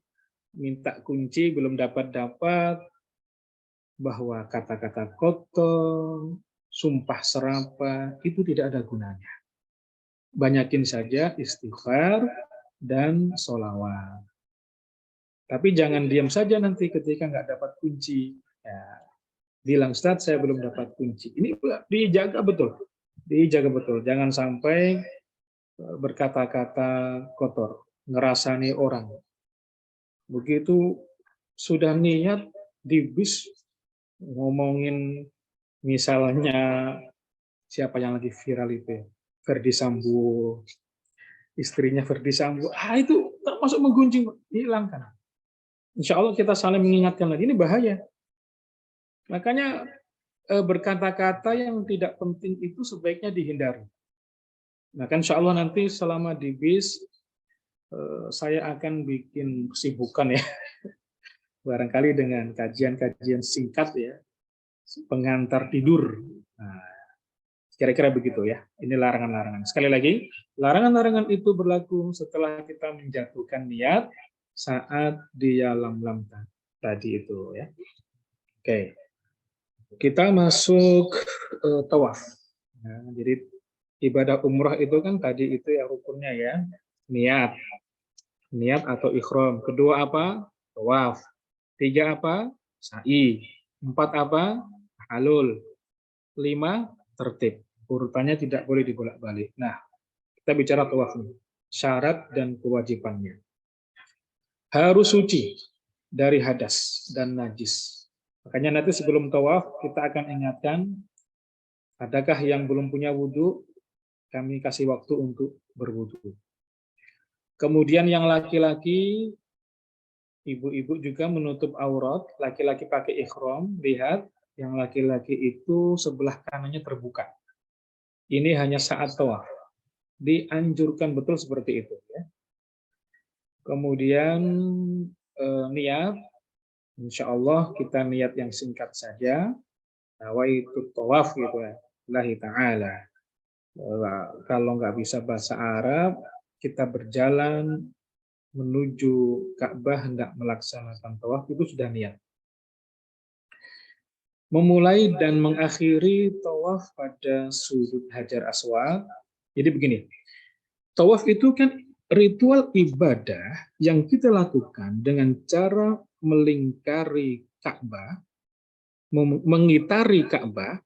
minta kunci belum dapat-dapat, bahwa kata-kata kotor, sumpah serapah, itu tidak ada gunanya. Banyakin saja istighfar dan sholawat. Tapi jangan diam saja nanti ketika nggak dapat kunci. Ya, bilang, Ustadz, saya belum dapat kunci. Ini dijaga betul. Dijaga betul. Jangan sampai berkata-kata kotor, ngerasani orang. Begitu sudah niat di bis ngomongin misalnya siapa yang lagi viral itu, Ferdy Sambo, istrinya Ferdy Sambo, itu termasuk menggunjing, hilangkan. Insya Allah kita saling mengingatkan lagi, ini bahaya. Makanya berkata-kata yang tidak penting itu sebaiknya dihindari. Nah kan insya Allah nanti selama di bis, saya akan bikin kesibukan ya, barangkali dengan kajian-kajian singkat ya, pengantar tidur. Nah, kira-kira begitu ya, ini larangan-larangan. Sekali lagi, larangan-larangan itu berlaku setelah kita menjatuhkan niat saat di yalam-lam tadi itu ya. Oke, kita masuk tawaf. Nah, jadi ibadah umrah itu kan tadi itu ya rukunnya ya, niat atau ikhram. Kedua apa? Tawaf. Tiga apa? Sa'i. Empat apa? Halul. Lima, tertib. Urutannya tidak boleh dibolak-balik. Nah, kita bicara tawaf nih. Syarat dan kewajibannya. Harus suci dari hadas dan najis. Makanya nanti sebelum tawaf kita akan ingatkan, adakah yang belum punya wudhu, kami kasih waktu untuk berwudhu. Kemudian yang laki-laki, ibu-ibu juga menutup aurat, laki-laki pakai ikhram, lihat yang laki-laki itu sebelah kanannya terbuka. Ini hanya saat tawaf. Dianjurkan betul seperti itu ya. Kemudian niat, insya Allah kita niat yang singkat saja, nawaitu tawaf gitu ya, lillahi ta'ala. Kalau nggak bisa bahasa Arab, kita berjalan menuju Ka'bah hendak melaksanakan tawaf itu sudah niat. memulai dan mengakhiri tawaf pada sudut Hajar Aswad. Jadi begini, tawaf itu kan ritual ibadah yang kita lakukan dengan cara melingkari Ka'bah, mengitari Ka'bah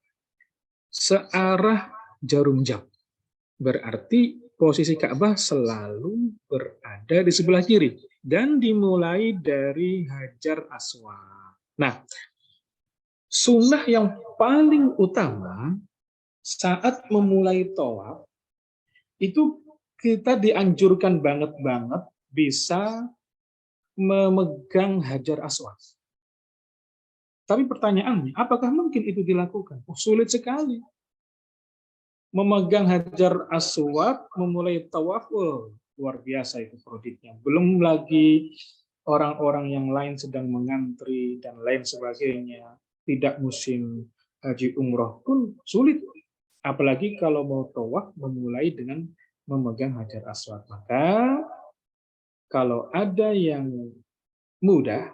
searah jarum jam. Berarti posisi Ka'bah selalu berada di sebelah kiri dan dimulai dari Hajar Aswad. Nah, sunnah yang paling utama saat memulai tawaf itu kita dianjurkan banget bisa memegang Hajar Aswad. Tapi pertanyaannya, apakah mungkin itu dilakukan? Oh, sulit sekali. Memegang Hajar Aswad, memulai tawaf, luar biasa itu produknya. Belum lagi orang-orang yang lain sedang mengantri dan lain sebagainya. Tidak musim haji umroh pun sulit. Apalagi kalau mau tawaf memulai dengan memegang Hajar Aswad. Maka kalau ada yang mudah,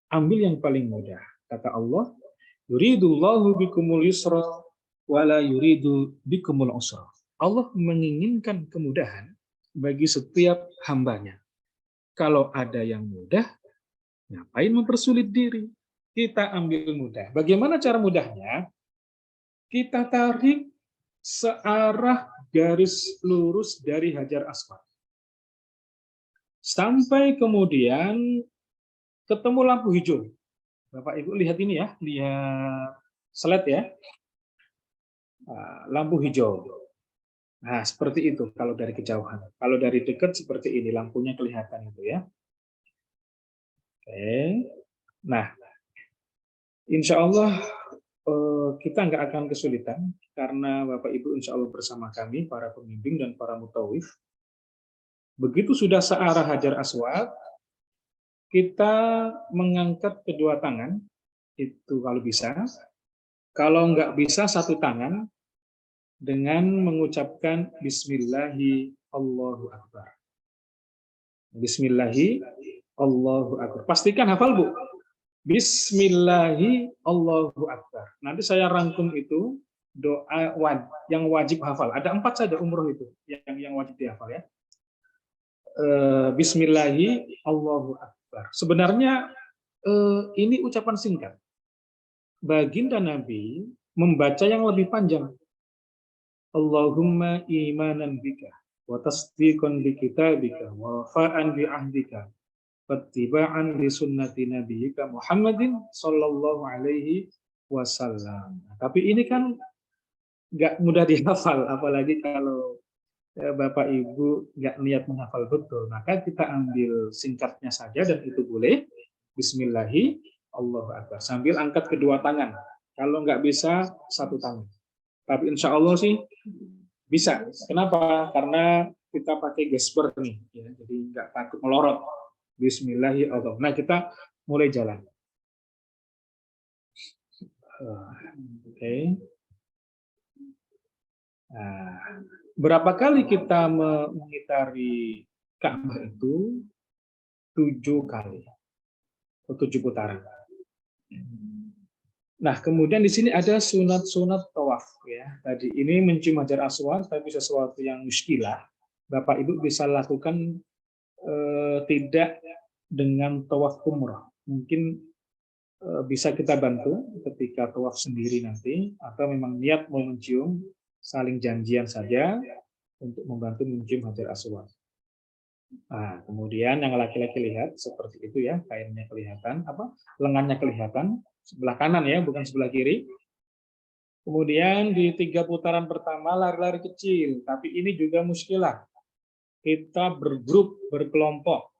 ambil yang paling mudah. Kata Allah, yuridullahu bikumul yusra wala yuridu bikumul usra. Allah menginginkan kemudahan bagi setiap hambanya. Kalau ada yang mudah, ngapain mempersulit diri? Kita ambil mudah. Bagaimana cara mudahnya? Kita tarik searah garis lurus dari Hajar Aswad. Sampai kemudian ketemu lampu hijau. Bapak Ibu lihat ini ya, lihat slide ya. Lampu hijau. Nah, seperti itu kalau dari kejauhan. Kalau dari dekat seperti ini, lampunya kelihatan itu ya. Oke. Nah, insya Allah kita nggak akan kesulitan karena Bapak Ibu insya Allah bersama kami, para pembimbing dan para mutawif. Begitu sudah searah Hajar Aswad, kita mengangkat kedua tangan, itu kalau bisa. Kalau nggak bisa, satu tangan dengan mengucapkan Bismillahi Allahu Akbar. Bismillahi Allahu Akbar. Pastikan hafal, Bu. Bismillahi Allahu Akbar. Nanti saya rangkum itu doa yang wajib hafal. Ada 4 saja umroh itu yang wajib dihafal ya. Bismillahi Allahu Akbar. Sebenarnya ini ucapan singkat. Baginda Nabi membaca yang lebih panjang. Allahumma imanan bika wa tasdiqan bi kitabika wa wafa'an bi ahdika wattiba'an li sunnati nabiyyika Muhammadin sallallahu alaihi wasallam. Tapi ini kan nggak mudah dihafal, apalagi kalau Bapak Ibu nggak niat menghafal betul, maka kita ambil singkatnya saja dan itu boleh. Bismillahi Allahu Akbar. Sambil angkat kedua tangan. Kalau nggak bisa, satu tangan. Tapi insya Allah sih bisa. Kenapa? Karena kita pakai gesper nih, ya, jadi nggak takut melorot. Bismillahi Allahu Akbar. Nah, kita mulai jalan. Oke. Nah, berapa kali kita mengitari Ka'bah itu? 7 kali. 7 putaran. Nah, kemudian di sini ada sunat-sunat tawaf ya. Tadi ini mencium Hajar Aswad, tapi sesuatu yang muskilah. Bapak Ibu bisa lakukan tidak dengan tawaf umrah. Mungkin bisa kita bantu ketika tawaf sendiri nanti, atau memang niat mau mencium, saling janjian saja untuk membantu mencium Hajar Aswad. Nah, kemudian yang laki-laki lihat seperti itu ya, kainnya kelihatan, lengannya kelihatan, sebelah kanan ya, bukan sebelah kiri. Kemudian di 3 putaran pertama lari-lari kecil, tapi ini juga muskilah. Kita bergrup, berkelompok.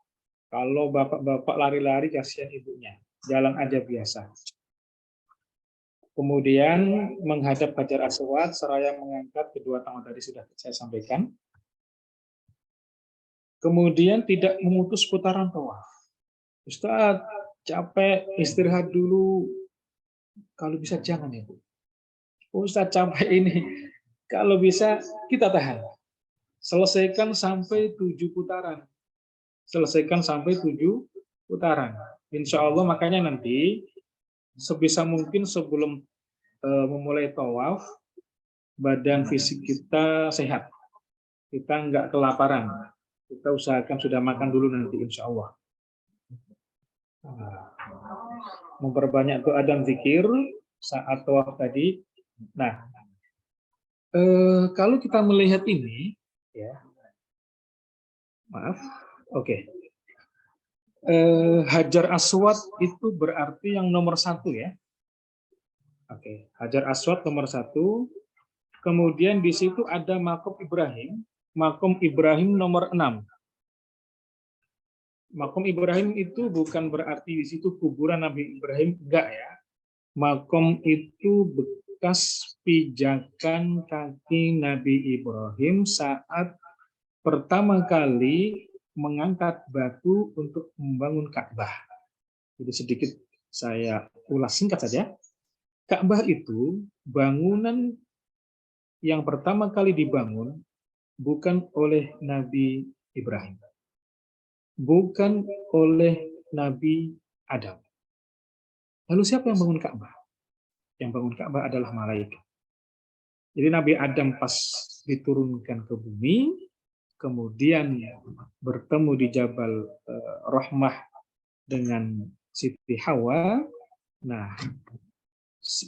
Kalau bapak-bapak lari-lari kasihan ibunya, jalan aja biasa. Kemudian menghadap Hajar Aswad seraya mengangkat kedua tangan, tadi sudah saya sampaikan. Kemudian tidak memutus putaran tawaf. Ustaz, capek, istirahat dulu. Kalau bisa jangan ya, Bu. Ustaz capek ini. Kalau bisa kita tahan. Selesaikan sampai 7 putaran. Selesaikan sampai 7 putaran. Insya Allah makanya nanti sebisa mungkin sebelum memulai tawaf, badan fisik kita sehat. Kita nggak kelaparan. Kita usahakan sudah makan dulu nanti, insya Allah. Memperbanyak doa dan zikir saat tawaf tadi. Nah, kalau kita melihat ini, ya, maaf, oke. Hajar Aswad itu berarti yang nomor 1 ya. Oke, Hajar Aswad nomor 1. Kemudian di situ ada makom Ibrahim. Makom Ibrahim nomor 6. Makom Ibrahim itu bukan berarti di situ kuburan Nabi Ibrahim, enggak ya. Makom itu bekas pijakan kaki Nabi Ibrahim saat pertama kali mengangkat batu untuk membangun Ka'bah. Jadi sedikit saya ulas singkat saja. Ka'bah itu bangunan yang pertama kali dibangun bukan oleh Nabi Ibrahim, bukan oleh Nabi Adam. Lalu siapa yang bangun Ka'bah? Yang bangun Ka'bah adalah malaikat. Jadi Nabi Adam pas diturunkan ke bumi, kemudian bertemu di Jabal Rahmah dengan Siti Hawa. Nah,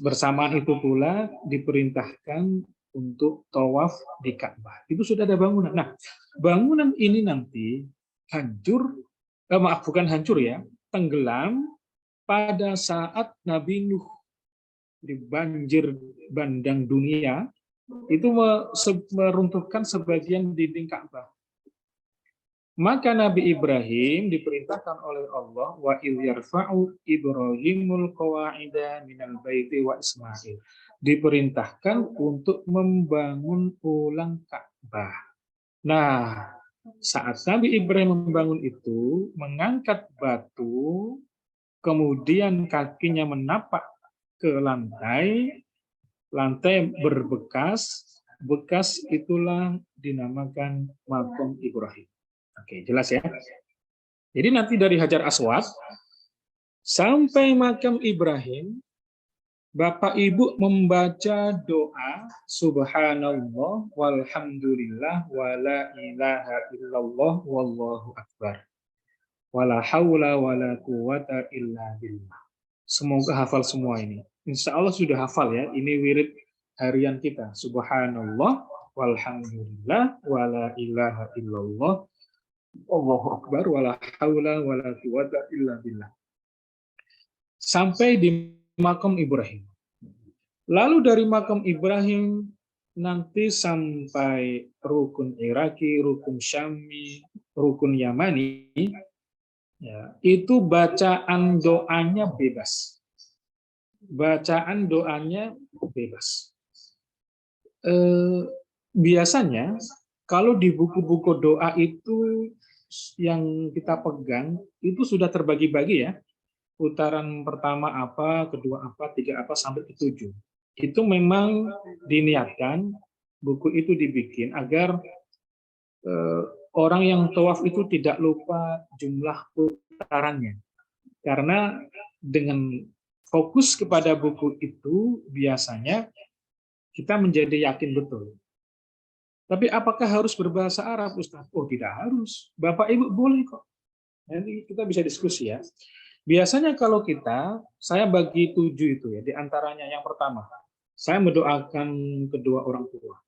bersamaan itu pula diperintahkan untuk tawaf di Ka'bah. Itu sudah ada bangunan. Nah, bangunan ini nanti hancur, bukan hancur ya, tenggelam pada saat Nabi Nuh di banjir bandang dunia, itu meruntuhkan sebagian dinding Ka'bah. Maka Nabi Ibrahim diperintahkan oleh Allah, wa idh yarfa'u Ibrahimul qawa'ida minal baiti wa Ismail. Diperintahkan untuk membangun ulang Ka'bah. Nah, saat Nabi Ibrahim membangun itu, mengangkat batu, kemudian kakinya menapak ke lantai, lantai berbekas, bekas itulah dinamakan makom Ibrahim. Oke, jelas ya. Jadi nanti dari Hajar Aswad sampai makam Ibrahim, Bapak Ibu membaca doa Subhanallah walhamdulillah wala ilaha illallah wallahu akbar. Wala haula wala quwata illa billah. Semoga hafal semua ini. Insya Allah sudah hafal ya. Ini wirid harian kita. Subhanallah walhamdulillah wala ilaha illallah Allahu akbar wala haula wala quwata illa billah. Sampai di makam Ibrahim. Lalu dari makam Ibrahim nanti sampai rukun Iraki, rukun Syami, rukun Yamani, ya, itu bacaan doanya bebas. Bacaan doanya bebas. Biasanya kalau di buku-buku doa itu yang kita pegang itu sudah terbagi-bagi ya. Putaran pertama apa, kedua apa, tiga apa, sampai ke 7. Itu memang diniatkan buku itu dibikin agar orang yang tawaf itu tidak lupa jumlah putarannya. Karena dengan fokus kepada buku itu biasanya kita menjadi yakin betul. Tapi apakah harus berbahasa Arab, Ustaz? Oh, tidak harus. Bapak Ibu boleh kok. Nanti kita bisa diskusi ya. Biasanya kalau saya bagi 7 itu ya. Di antaranya yang pertama, saya mendoakan kedua orang tua.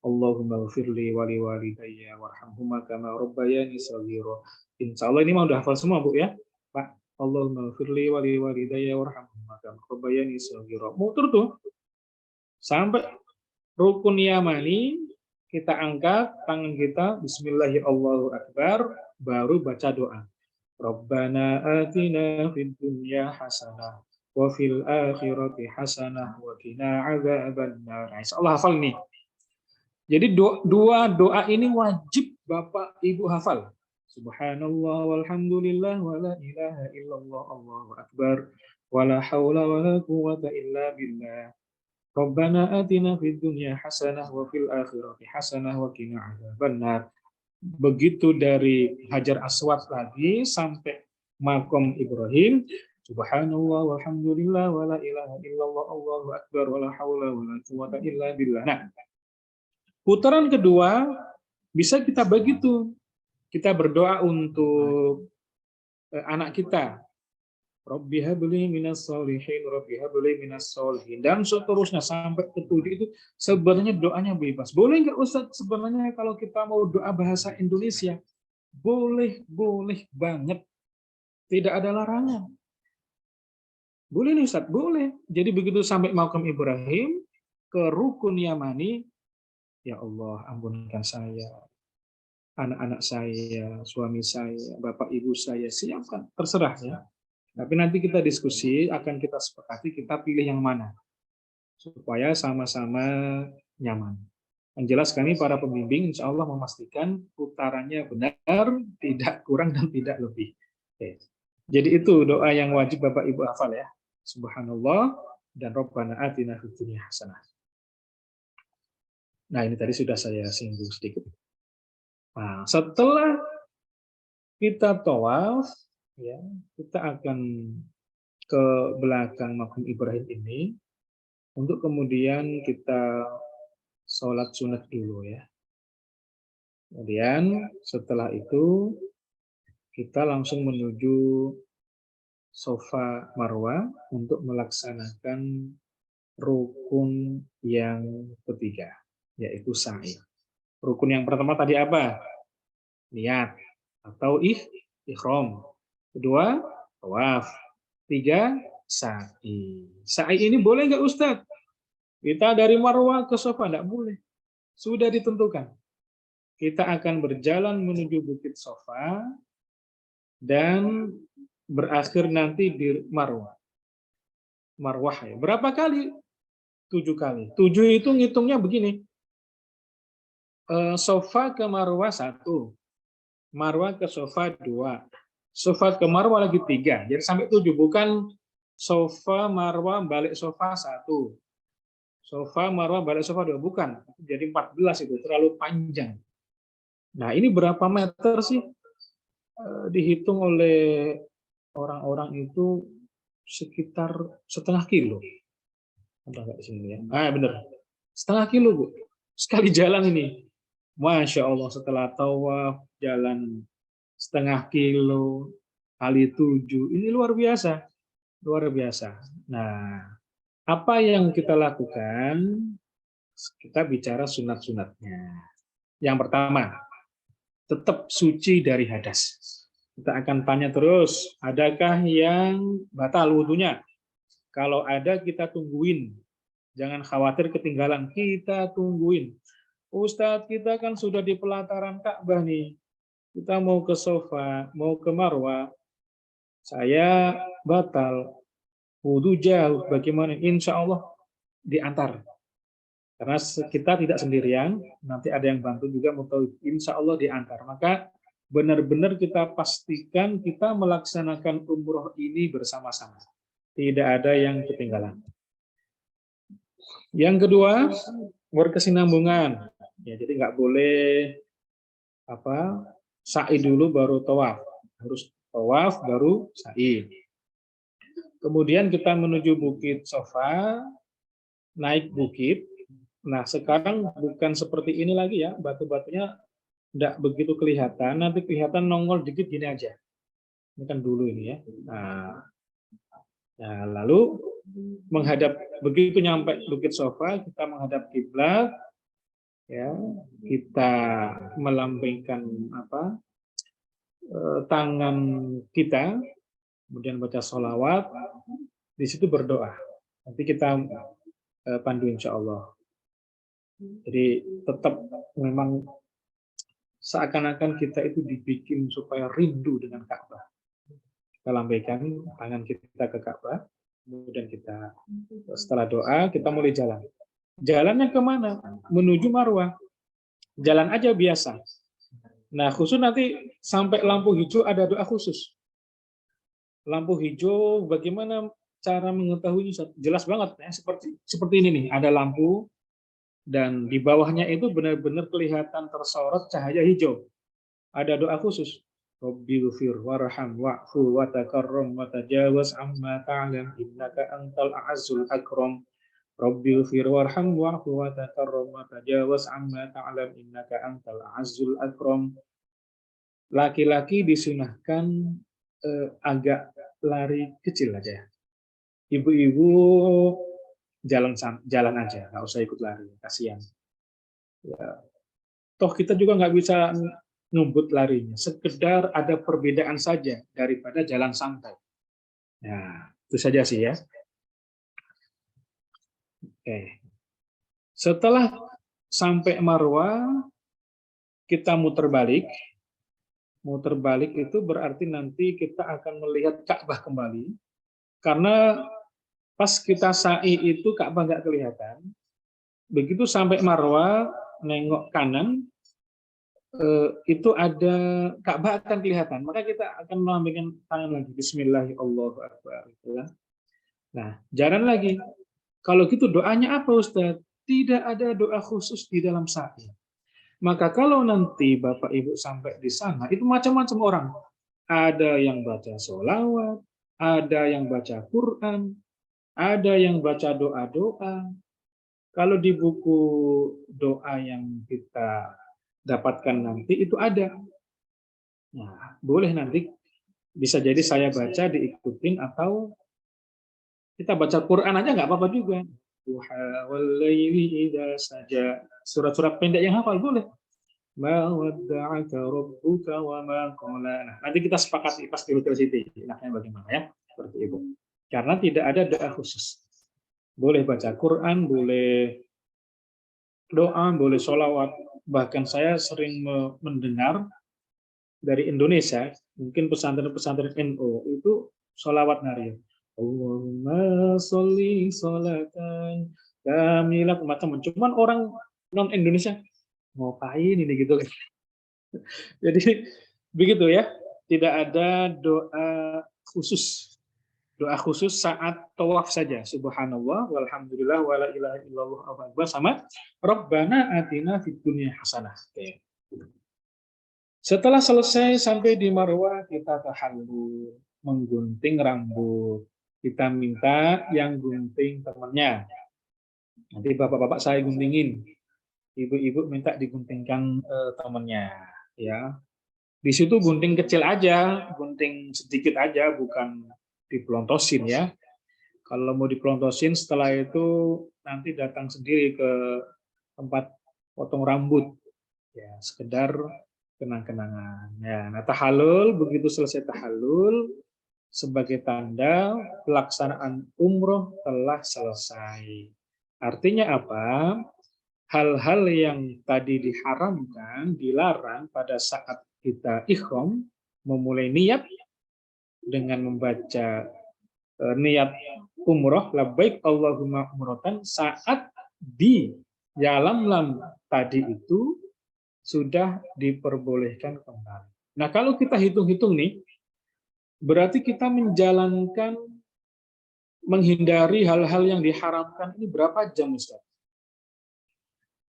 Allahumma ghfirli wali walidayya warhamhuma kama rabbayani shaghira. Insyaallah ini mah udah hafal semua, Bu ya. Pak, Allahumma ghfirli wali walidayya warhamhuma kama rabbayani shaghira. Muter tuh. Sampai rukun Yamani, kita angkat tangan kita, Bismillahirrahmanirrahim, baru baca doa. Rabbana atina fid dunya hasanah wa fil akhirati hasanah wa qina adzabannar. Insyaallah hafal nih. Jadi dua doa ini wajib Bapak Ibu hafal. Subhanallah walhamdulillah wala ilaha illallah Allahu akbar wala haula wala quwata illa billah. Rabbana atina fid dunya hasanah wa fil akhirati hasanah wa qina adzabannar. Begitu dari Hajar Aswad lagi sampai makom Ibrahim, Subhanallah walhamdulillah wala ilaha illallah Allahu akbar wala haula wala quwata illa billah. Nah, putaran kedua bisa kita bagi tuh. Kita berdoa untuk anak kita. Rabbi habli minas sholihin, Rabbi habli minas sholihin, dan seterusnya sampai ke 7 itu sebenarnya doanya bebas. Boleh nggak Ustadz sebenarnya kalau kita mau doa bahasa Indonesia? Boleh, boleh banget. Tidak ada larangan. Boleh nih Ustadz, boleh. Jadi begitu sampai makam Ibrahim ke rukun Yamani, ya Allah ampunkan saya, anak-anak saya, suami saya, bapak ibu saya, siapkan, terserah ya. Tapi nanti kita diskusi, akan kita sepakati, kita pilih yang mana. Supaya sama-sama nyaman. Yang jelas kami para pembimbing insya Allah memastikan putarannya benar, tidak kurang dan tidak lebih. Oke. Jadi itu doa yang wajib Bapak Ibu hafal ya. Subhanallah dan Rabbana atina fid dunya hasanah. Nah ini tadi sudah saya singgung sedikit. Nah setelah kita tawaf, ya, kita akan ke belakang makam Ibrahim ini untuk kemudian kita sholat sunat dulu ya. Kemudian setelah itu kita langsung menuju Safa Marwa untuk melaksanakan rukun yang ketiga, yaitu sa'i. Rukun yang pertama tadi apa? Niat atau ihram. Kedua, tawaf. 3, sa'i. Sa'i ini boleh nggak Ustadz? Kita dari Marwah ke Safa nggak boleh. Sudah ditentukan. Kita akan berjalan menuju Bukit Safa dan berakhir nanti di Marwah. Marwah ya. Berapa kali? 7 kali. 7 itu ngitungnya begini. Safa ke Marwah 1. Marwah ke Safa 2. Safa ke Marwah lagi 3. Jadi sampai 7. Bukan Safa, Marwah, balik Safa 1. Safa, Marwah, balik Safa 2. Bukan. Jadi 14 itu. Terlalu panjang. Nah ini berapa meter sih? Dihitung oleh orang-orang itu sekitar setengah kilo. Ada nggak di sini ya? Ah benar. Setengah kilo Bu. Sekali jalan ini. Masya Allah setelah tawaf jalan setengah kilo kali 7 ini luar biasa, luar biasa. Nah, apa yang kita lakukan? Kita bicara sunat-sunatnya. Yang pertama, tetap suci dari hadas. Kita akan tanya terus, adakah yang batal wudunya? Kalau ada kita tungguin, jangan khawatir ketinggalan, kita tungguin. Ustadz, kita kan sudah di pelataran Ka'bah nih. Kita mau ke Safa, mau ke Marwah. Saya batal. Wudu jauh. Bagaimana? Insya Allah diantar. Karena kita tidak sendirian, nanti ada yang bantu juga. Insya Allah diantar. Maka benar-benar kita pastikan kita melaksanakan umroh ini bersama-sama. Tidak ada yang ketinggalan. Yang kedua, berkesinambungan. Ya, jadi nggak boleh sa'i dulu baru tawaf. Harus tawaf baru sa'i. Kemudian kita menuju Bukit Safa, naik bukit. Nah, sekarang bukan seperti ini lagi ya, batu-batunya tidak begitu kelihatan. Nanti kelihatan nongol dikit gini aja. Ini kan dulu ini ya. Nah, lalu menghadap, begitu nyampe Bukit Safa, kita menghadap kiblat. Ya, kita melambaikan tangan kita, kemudian baca sholawat, di situ berdoa. Nanti kita pandu insya Allah. Jadi tetap memang seakan-akan kita itu dibikin supaya rindu dengan Ka'bah. Kita lambaikan tangan kita ke Ka'bah, kemudian kita setelah doa kita mulai jalan. Jalannya kemana? Menuju Marwah. Jalan aja biasa. Nah, khusus nanti sampai lampu hijau ada doa khusus. Lampu hijau, bagaimana cara mengetahuinya? Jelas banget ya, seperti ini nih. Ada lampu dan di bawahnya itu benar-benar kelihatan tersorot cahaya hijau. Ada doa khusus. Rabbi ghfir warham wa'fu wa takarram wa tajawaz amma ta'lam innaka antal a'azzul akram. Rabbi ghfir warham wa'fu wa takarram wa tajawaz amma ta'lam innaka antal a'azzul akram. Laki-laki disunahkan agak lari kecil aja. Ibu-ibu jalan aja, nggak usah ikut lari, kasihan. Ya. Toh kita juga nggak bisa ngebut larinya, sekedar ada perbedaan saja daripada jalan santai. Nah, itu saja sih ya. Oke. Setelah sampai Marwah, kita muter balik. Muter balik itu berarti nanti kita akan melihat Ka'bah kembali. Karena pas kita sa'i itu Ka'bah nggak kelihatan. Begitu sampai Marwah, nengok kanan, itu ada Ka'bah akan kelihatan. Maka kita akan melambaikan tangan lagi. Bismillahirrahmanirrahim. Nah, jalan lagi. Kalau gitu doanya apa Ustaz? Tidak ada doa khusus di dalam sa'i. Maka kalau nanti Bapak Ibu sampai di sana, itu macam-macam orang. Ada yang baca sholawat, ada yang baca Quran, ada yang baca doa-doa. Kalau di buku doa yang kita dapatkan nanti itu ada. Nah, boleh nanti bisa jadi saya baca diikutin atau kita baca Quran aja nggak apa-apa juga. Duha wal laili idza saja. Surat-surat pendek yang hafal boleh. Ma wadda'aka rabbuka wa ma qala. Nah, nanti kita sepakati pas di Hotel City. Enaknya bagaimana ya? Seperti itu. Karena tidak ada doa khusus. Boleh baca Quran, boleh doa, boleh sholawat. Bahkan saya sering mendengar dari Indonesia, mungkin pesantren-pesantren NU itu sholawat nari. Allahumma sholli sholatan kamilah, macam-macam. Cuman orang non Indonesia ngapain ini gitu. Jadi begitu ya, tidak ada doa khusus. Doa khusus saat tawaf saja. Subhanallah walhamdulillah wala ilaha illallah Allahu akbar sama Rabbana atina fid dunya hasanah. Oke. Setelah selesai sampai di Marwah, kita tahallul, menggunting rambut. Kita minta yang gunting temannya. Nanti bapak-bapak saya guntingin. Ibu-ibu minta diguntingkan temannya, ya. Di situ gunting kecil aja, gunting sedikit aja, bukan dipelontosin ya. Kalau mau dipelontosin setelah itu nanti datang sendiri ke tempat potong rambut, ya sekedar kenang-kenangan. Ya, nah tahallul, begitu selesai tahallul, sebagai tanda pelaksanaan umroh telah selesai. Artinya apa? Hal-hal yang tadi diharamkan, dilarang pada saat kita ihram, memulai niat dengan membaca niat umroh, labbaik Allahumma umrotan, saat di yalam tadi itu sudah diperbolehkan kembali. Nah, kalau kita hitung-hitung nih, berarti kita menjalankan, menghindari hal-hal yang diharamkan ini berapa jam, Ustaz?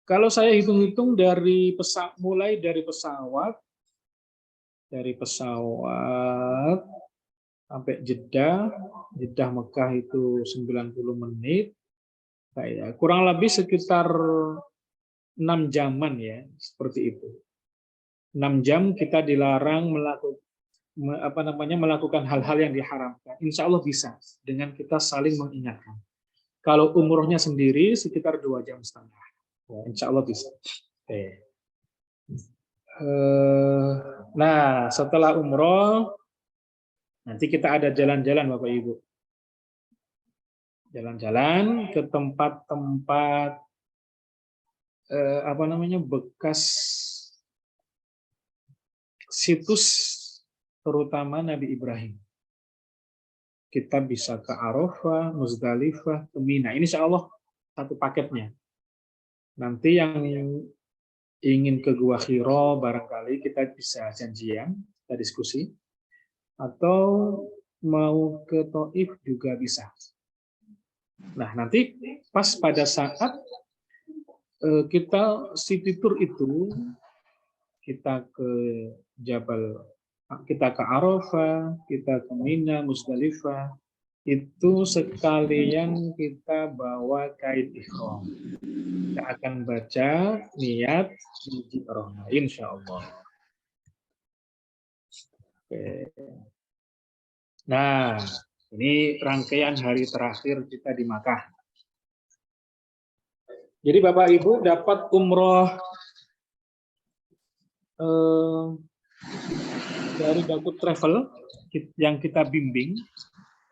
Kalau saya hitung-hitung mulai dari pesawat sampai Jeddah Mekah itu 90 menit, kayak kurang lebih sekitar 6 jaman ya, seperti itu. 6 jam kita dilarang melakukan hal-hal yang diharamkan. Insya Allah bisa dengan kita saling mengingatkan. Kalau umrohnya sendiri sekitar 2 jam setengah. Ya, insya Allah bisa. Oke. Nah, setelah umroh, nanti kita ada jalan-jalan Bapak Ibu. Jalan-jalan ke tempat-tempat bekas situs terutama Nabi Ibrahim. Kita bisa ke Arafah, Muzdalifah, ke Mina. Ini insya Allah satu paketnya. Nanti yang ingin ke Gua Hiro, barangkali kita bisa janjian, kita diskusi. Atau mau ke Taif juga bisa. Nah, nanti pas pada saat kita city tour itu, kita ke Jabal kita ke Arafah, kita ke Mina, Musdalifah, itu sekalian kita bawa kain ihram. Kita akan baca niat haji Arafah, insya Allah. Oke. Nah, ini rangkaian hari terakhir kita di Makkah. Jadi Bapak Ibu dapat umroh dari Dakut Travel yang kita bimbing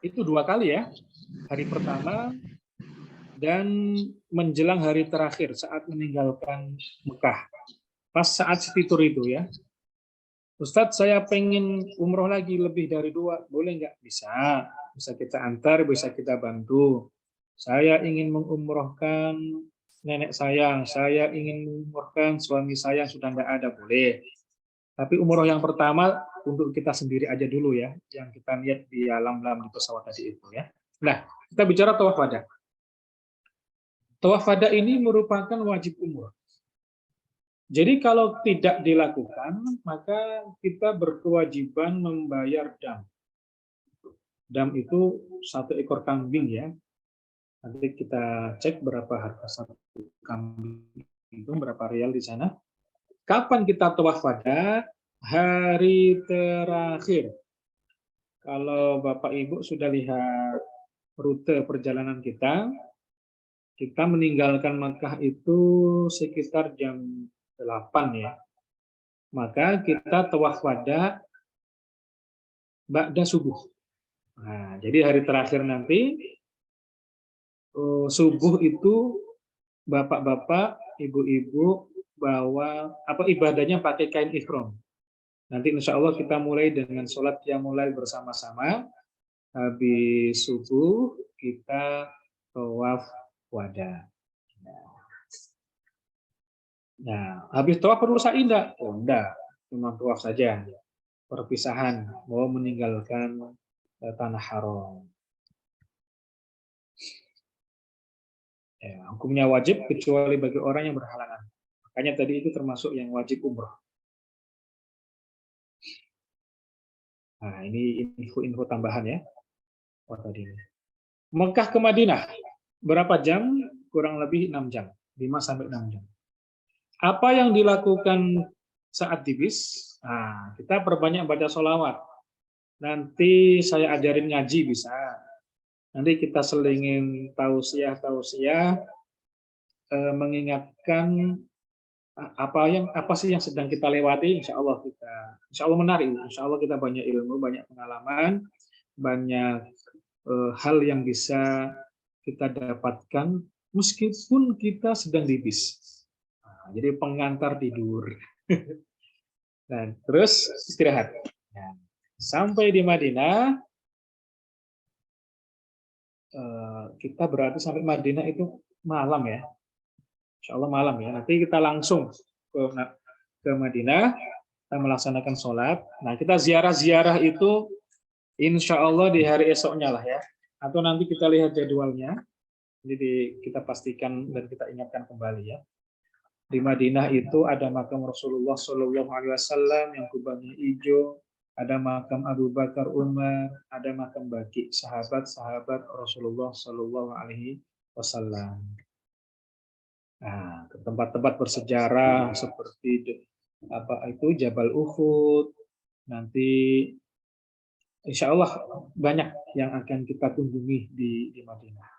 itu 2 kali ya. Hari pertama dan menjelang hari terakhir saat meninggalkan Mekah. Pas saat City Tour itu ya. Ustadz, saya pengen umroh lagi lebih dari 2, boleh nggak? Bisa. Bisa kita antar, bisa kita bantu. Saya ingin mengumrohkan nenek saya ingin mengumrohkan suami saya yang sudah nggak ada, boleh. Tapi umroh yang pertama untuk kita sendiri aja dulu ya, yang kita lihat di alam-alam di pesawat tadi itu ya. Nah, kita bicara tawaf wada. Tawaf wada ini merupakan wajib umroh. Jadi kalau tidak dilakukan, maka kita berkewajiban membayar dam. Dam itu 1 ekor kambing ya. Nanti kita cek berapa harga 1 kambing itu, berapa rial di sana. Kapan kita tawaf wada? Hari terakhir. Kalau Bapak Ibu sudah lihat rute perjalanan kita meninggalkan Makkah itu sekitar jam 8 ya. Maka kita tawaf wada ba'da subuh. Nah, jadi hari terakhir nanti subuh itu bapak-bapak, ibu-ibu bawa ibadahnya pakai kain ihram. Nanti insya Allah kita mulai dengan sholat qiyamul lail bersama-sama. Habis subuh kita tawaf wada. Nah, habis tawaf perlu sa'i enggak? Oh enggak, cuma tawaf saja. Perpisahan, mau meninggalkan tanah haram. Ya, hukumnya wajib kecuali bagi orang yang berhalangan. Makanya tadi itu termasuk yang wajib umroh. Nah, ini info-info tambahan ya. Oh, tadi ini. Mekah ke Madinah, berapa jam? Kurang lebih 6 jam. 5-6 jam. Apa yang dilakukan saat di bis? Nah, kita perbanyak baca sholawat. Nanti saya ajarin ngaji bisa. Nanti kita selingin tausiah mengingatkan apa sih yang sedang kita lewati. Insya Allah menarik. Insya Allah kita banyak ilmu, banyak pengalaman, banyak hal yang bisa kita dapatkan meskipun kita sedang di bis. Nah, jadi pengantar tidur. Dan terus istirahat. Nah, sampai di Madinah. Kita berarti sampai Madinah itu malam ya. Insya Allah malam ya. Nanti kita langsung ke Madinah, kita melaksanakan sholat. Nah, kita ziarah-ziarah itu insya Allah di hari esoknya lah ya. Atau nanti kita lihat jadwalnya. Jadi kita pastikan dan kita ingatkan kembali ya. Di Madinah itu ada makam Rasulullah SAW yang kubahnya hijau. Ada makam Abu Bakar Umar, ada makam bagi sahabat-sahabat Rasulullah Shallallahu Alaihi Wasallam. Nah, ke tempat-tempat bersejarah seperti Jabal Uhud. Nanti insya Allah banyak yang akan kita kunjungi di Madinah.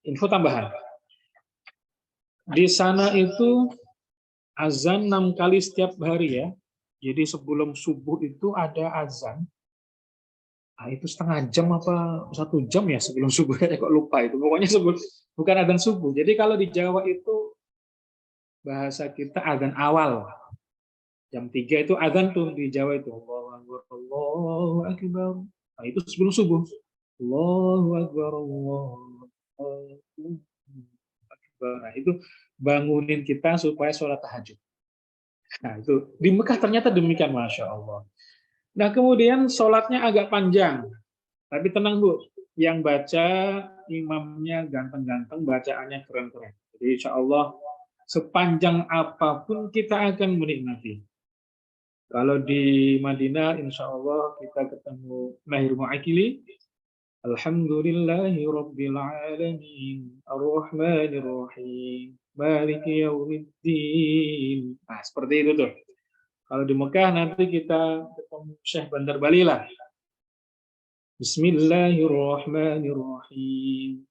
Info tambahan. Di sana itu azan 6 kali setiap hari ya. Jadi sebelum subuh itu ada azan. Nah, itu setengah jam apa 1 jam ya sebelum subuh, kok lupa itu. Pokoknya bukan azan subuh. Jadi kalau di Jawa itu bahasa kita azan awal. Jam 3 itu azan tuh di Jawa itu. Allahu Akbar, Allahu Akbar. Nah, itu sebelum subuh. Allahu Akbar, Allahu Akbar. Nah, itu bangunin kita supaya sholat tahajud. Nah, itu di Mekah ternyata demikian, Masya Allah. Nah, kemudian sholatnya agak panjang. Tapi tenang, Bu. Yang baca imamnya ganteng-ganteng, bacaannya keren-keren. Jadi insya Allah sepanjang apapun kita akan menikmati. Kalau di Madinah, insya Allah kita ketemu Mahir Mu'akili. Alhamdulillahi Rabbil Alamin, Ar-Rahmanir Rahim, Maliki Yaumiddin. Nah, seperti itu tuh. Kalau di Mekah nanti kita ketemu Syekh Bandar Balilah. Bismillahirrahmanirrahim.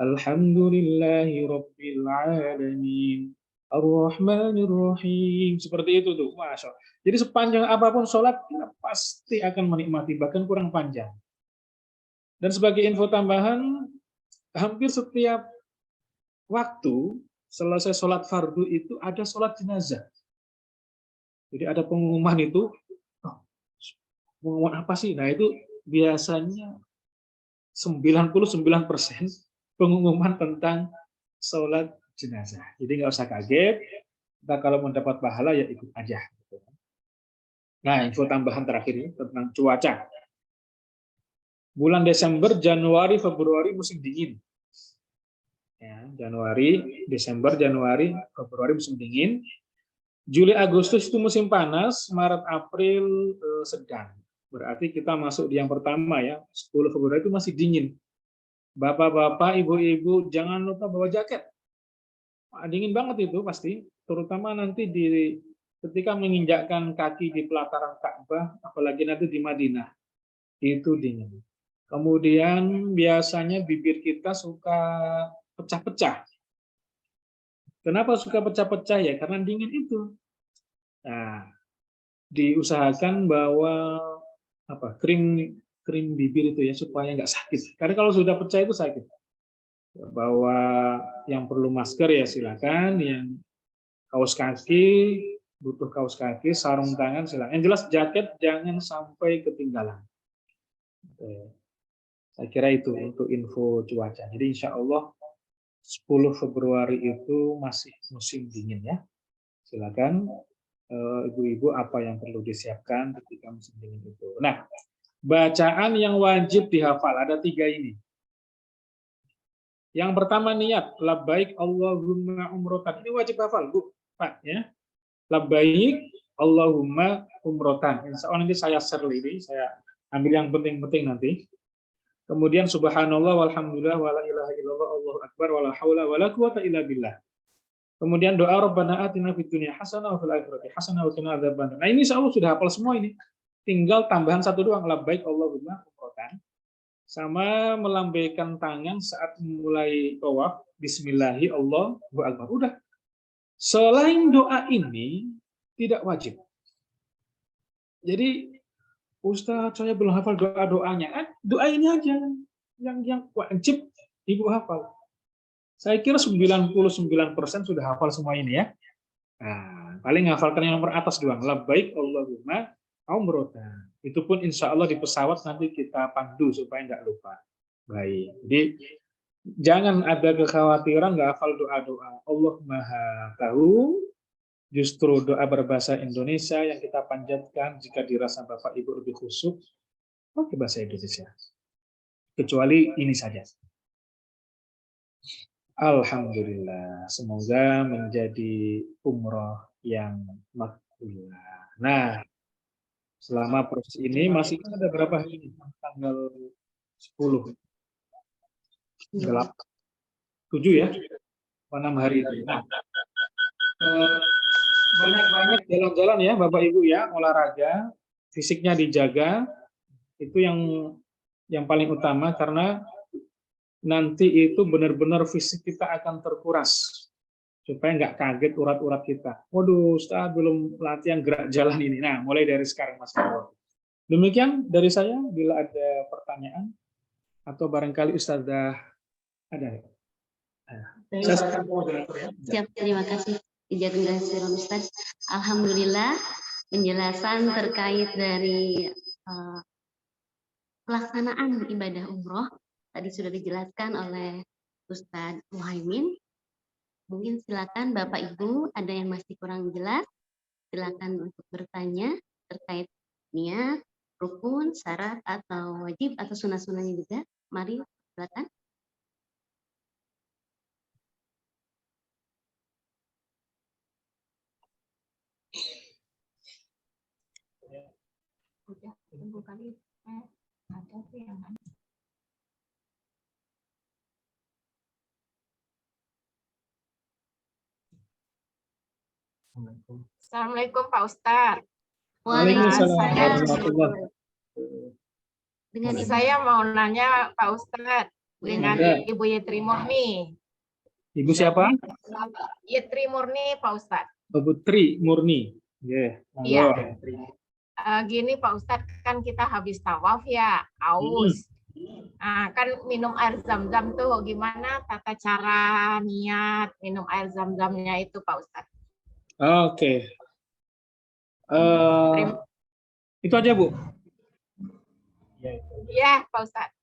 Alhamdulillahi Rabbil Alamin, Ar-Rahmanir Rahim. Seperti itu tuh, Masya Allah. Jadi sepanjang apapun sholat, kita pasti akan menikmati, bahkan kurang panjang. Dan sebagai info tambahan, hampir setiap waktu selesai sholat fardu itu ada sholat jenazah. Jadi ada pengumuman itu, oh, pengumuman apa sih? Nah itu biasanya 99% pengumuman tentang sholat jenazah. Jadi nggak usah kaget, kita kalau mendapat pahala ya ikut aja. Nah, info tambahan terakhir ini tentang cuaca. Bulan Desember, Januari, Februari musim dingin. Ya, Januari, Desember, Januari, Februari musim dingin. Juli, Agustus itu musim panas, Maret, April sedang. Berarti kita masuk di yang pertama ya, 10 Februari itu masih dingin. Bapak-bapak, ibu-ibu, jangan lupa bawa jaket. Dingin banget itu pasti, terutama nanti ketika menginjakkan kaki di pelataran Ka'bah, apalagi nanti di Madinah, itu dingin. Kemudian biasanya bibir kita suka pecah-pecah. Kenapa suka pecah-pecah ya? Karena dingin itu. Nah, diusahakan bawa krim bibir itu ya supaya nggak sakit. Karena kalau sudah pecah itu sakit. Bawa yang perlu masker ya silakan, yang kaos kaki butuh kaos kaki, sarung tangan silakan. Yang jelas jaket jangan sampai ketinggalan. Saya kira itu untuk info cuaca. Jadi insya Allah 10 Februari itu masih musim dingin ya. Silakan ibu-ibu apa yang perlu disiapkan ketika musim dingin itu. Nah, bacaan yang wajib dihafal ada 3 ini. Yang pertama niat, labbaik Allahumma umrotan. Ini wajib hafal, Bu, Pak ya. Labbaik Allahumma umrotan. Insya Allah nanti saya share ini, saya ambil yang penting-penting nanti. Kemudian subhanallah walhamdulillah wala ilaha illallah Allahu akbar wala haula wala quwata illa billah. Kemudian doa Rabbana atina fid dunya hasanah wa fil akhirati hasanah wa qina adzabannar. Nah, ini insyaallah sudah hafal semua ini. Tinggal tambahan satu doang, labbaik Allahumma umrotan. Sama melambaikan tangan saat memulai tawaf, bismillahi Allahu akbar. Udah. Selain doa ini tidak wajib. Jadi Ustaz, saya belum hafal doa-doanya. Doa ini aja yang wajib Ibu hafal. Saya kira 99% sudah hafal semua ini ya. Nah, paling hafalkan yang nomor atas doang. Labbaik Allahumma umrotan. Itu pun insya Allah di pesawat nanti kita pandu supaya nggak lupa. Baik. Jadi jangan ada kekhawatiran nggak hafal doa-doa. Allah Maha Tahu. Justru doa berbahasa Indonesia yang kita panjatkan jika dirasa Bapak Ibu lebih khusyuk, pakai bahasa Indonesia. Kecuali ini saja. Alhamdulillah, semoga menjadi umroh yang makbulah. Nah, selama proses ini masih ada berapa hari? Tanggal 10, 8, 7 ya? 6 hari itu. Nah, banyak-banyak jalan-jalan ya Bapak Ibu ya, olahraga, fisiknya dijaga, itu yang paling utama karena nanti itu benar-benar fisik kita akan terkuras supaya nggak kaget urat-urat kita. Waduh, Ustaz belum latihan gerak jalan ini. Nah, mulai dari sekarang Mas Karwo. Demikian dari saya, bila ada pertanyaan atau barangkali Ustazah ada. Siap, terima kasih. Jazakallahu Ustaz. Alhamdulillah penjelasan terkait dari pelaksanaan ibadah umroh tadi sudah dijelaskan oleh Ustadz Muhaimin. Mungkin silakan Bapak Ibu ada yang masih kurang jelas, silakan untuk bertanya terkait niat, rukun, syarat atau wajib atau sunah-sunahnya juga. Mari silakan. Udah tunggu kali. Ada sih yang mana? Assalamualaikum Pak Ustadz. Waalaikumsalam Saya warahmatullahi. Dengan Ibu saya mau nanya Pak Ustadz dengan Mangga. Ibu Yetri Murni. Ibu siapa? Yetri Murni Pak Ustadz. Ibu Tri Murni. Yeah. Iya. Monggo. Gini Pak Ustadz, kan kita habis tawaf ya, aus. Nah, kan minum air zam-zam tuh gimana tata cara niat minum air zam-zamnya itu Pak Ustadz? Oke. Itu aja, Bu. Iya Pak Ustadz.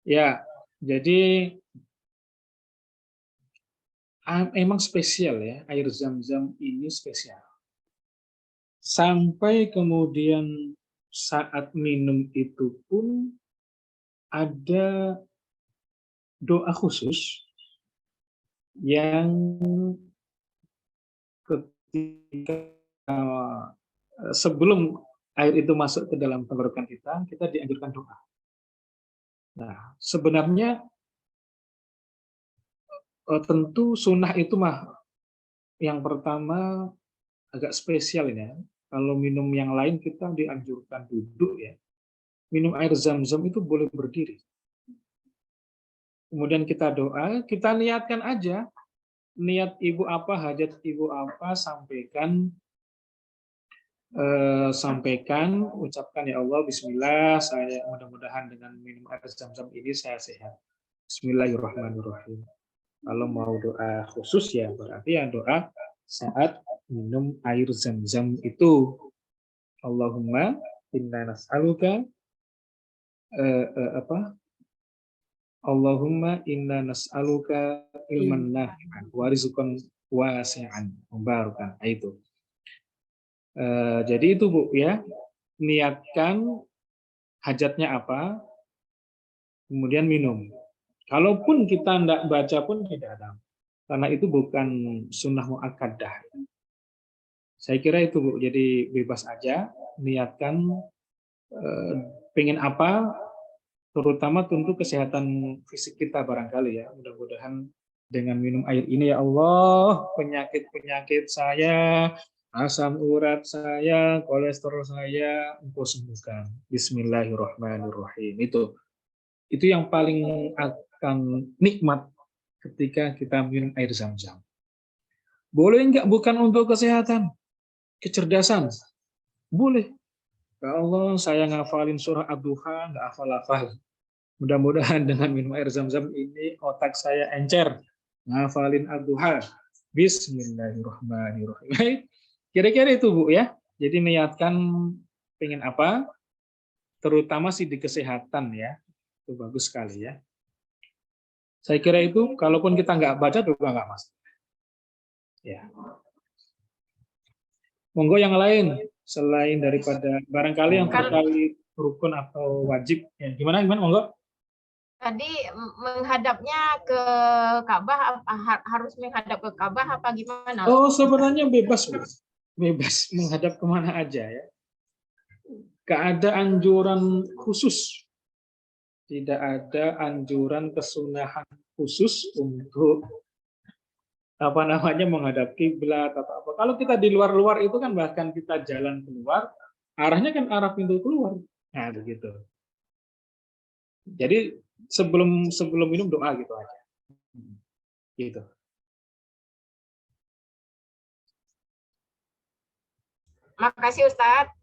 Ya, jadi emang spesial ya, air zam-zam ini spesial. Sampai kemudian saat minum itu pun ada doa khusus yang ketika sebelum air itu masuk ke dalam tenggorokan kita dianjurkan doa. Nah, sebenarnya tentu sunnah itu mah yang pertama agak spesial ini ya. Kalau minum yang lain kita dianjurkan duduk ya. Minum air zam-zam itu boleh berdiri. Kemudian kita doa, kita niatkan aja. Niat ibu apa, hajat ibu apa, sampaikan, ucapkan ya Allah, Bismillah, saya mudah-mudahan dengan minum air zam-zam ini saya sehat. Bismillahirrahmanirrahim. Kalau mau doa khusus ya berarti ya doa saat minum air zam-zam itu. Allahumma inna nas'aluka Allahumma inna nas'aluka ilman nafi'an wa rizqan wasi'an mubarakan. Itu. Jadi itu Bu ya, niatkan hajatnya apa, kemudian minum. Kalaupun kita tidak baca pun tidak ada, karena itu bukan sunnah muakkadah. Saya kira itu Bu, jadi bebas aja, niatkan pengen apa, terutama tentu kesehatan fisik kita barangkali ya. Mudah-mudahan dengan minum air ini ya Allah, penyakit-penyakit saya, asam urat saya, kolesterol saya, Engkau sembuhkan. Bismillahirrahmanirrahim. Itu yang paling akan nikmat ketika kita minum air zam-zam. Boleh enggak bukan untuk kesehatan, kecerdasan? Boleh. Ya Allah, saya ngafalin surah Ad-Duha, nggak hafal-hafal. Mudah-mudahan dengan minum air zam-zam ini otak saya encer. Ngafalin Ad-Duha. Bismillahirrahmanirrahim. Kira-kira itu Bu ya. Jadi niatkan pengen apa, terutama sih di kesehatan ya. Itu bagus sekali ya. Saya kira itu, kalaupun kita nggak baca juga nggak masalah. Ya. Monggo yang lain selain daripada barangkali yang terkait rukun atau wajib. Ya, gimana monggo? Tadi menghadapnya ke Ka'bah, harus menghadap ke Ka'bah apa gimana? Oh, sebenarnya bebas Bu. Bebas menghadap kemana aja ya. Nggak ada anjuran khusus. Tidak ada anjuran kesunahan khusus untuk menghadap kiblat atau apa. Kalau kita di luar-luar itu kan bahkan kita jalan keluar, arahnya kan arah pintu keluar. Nah, begitu. Jadi sebelum minum doa gitu aja. Gitu. Makasih Ustadz.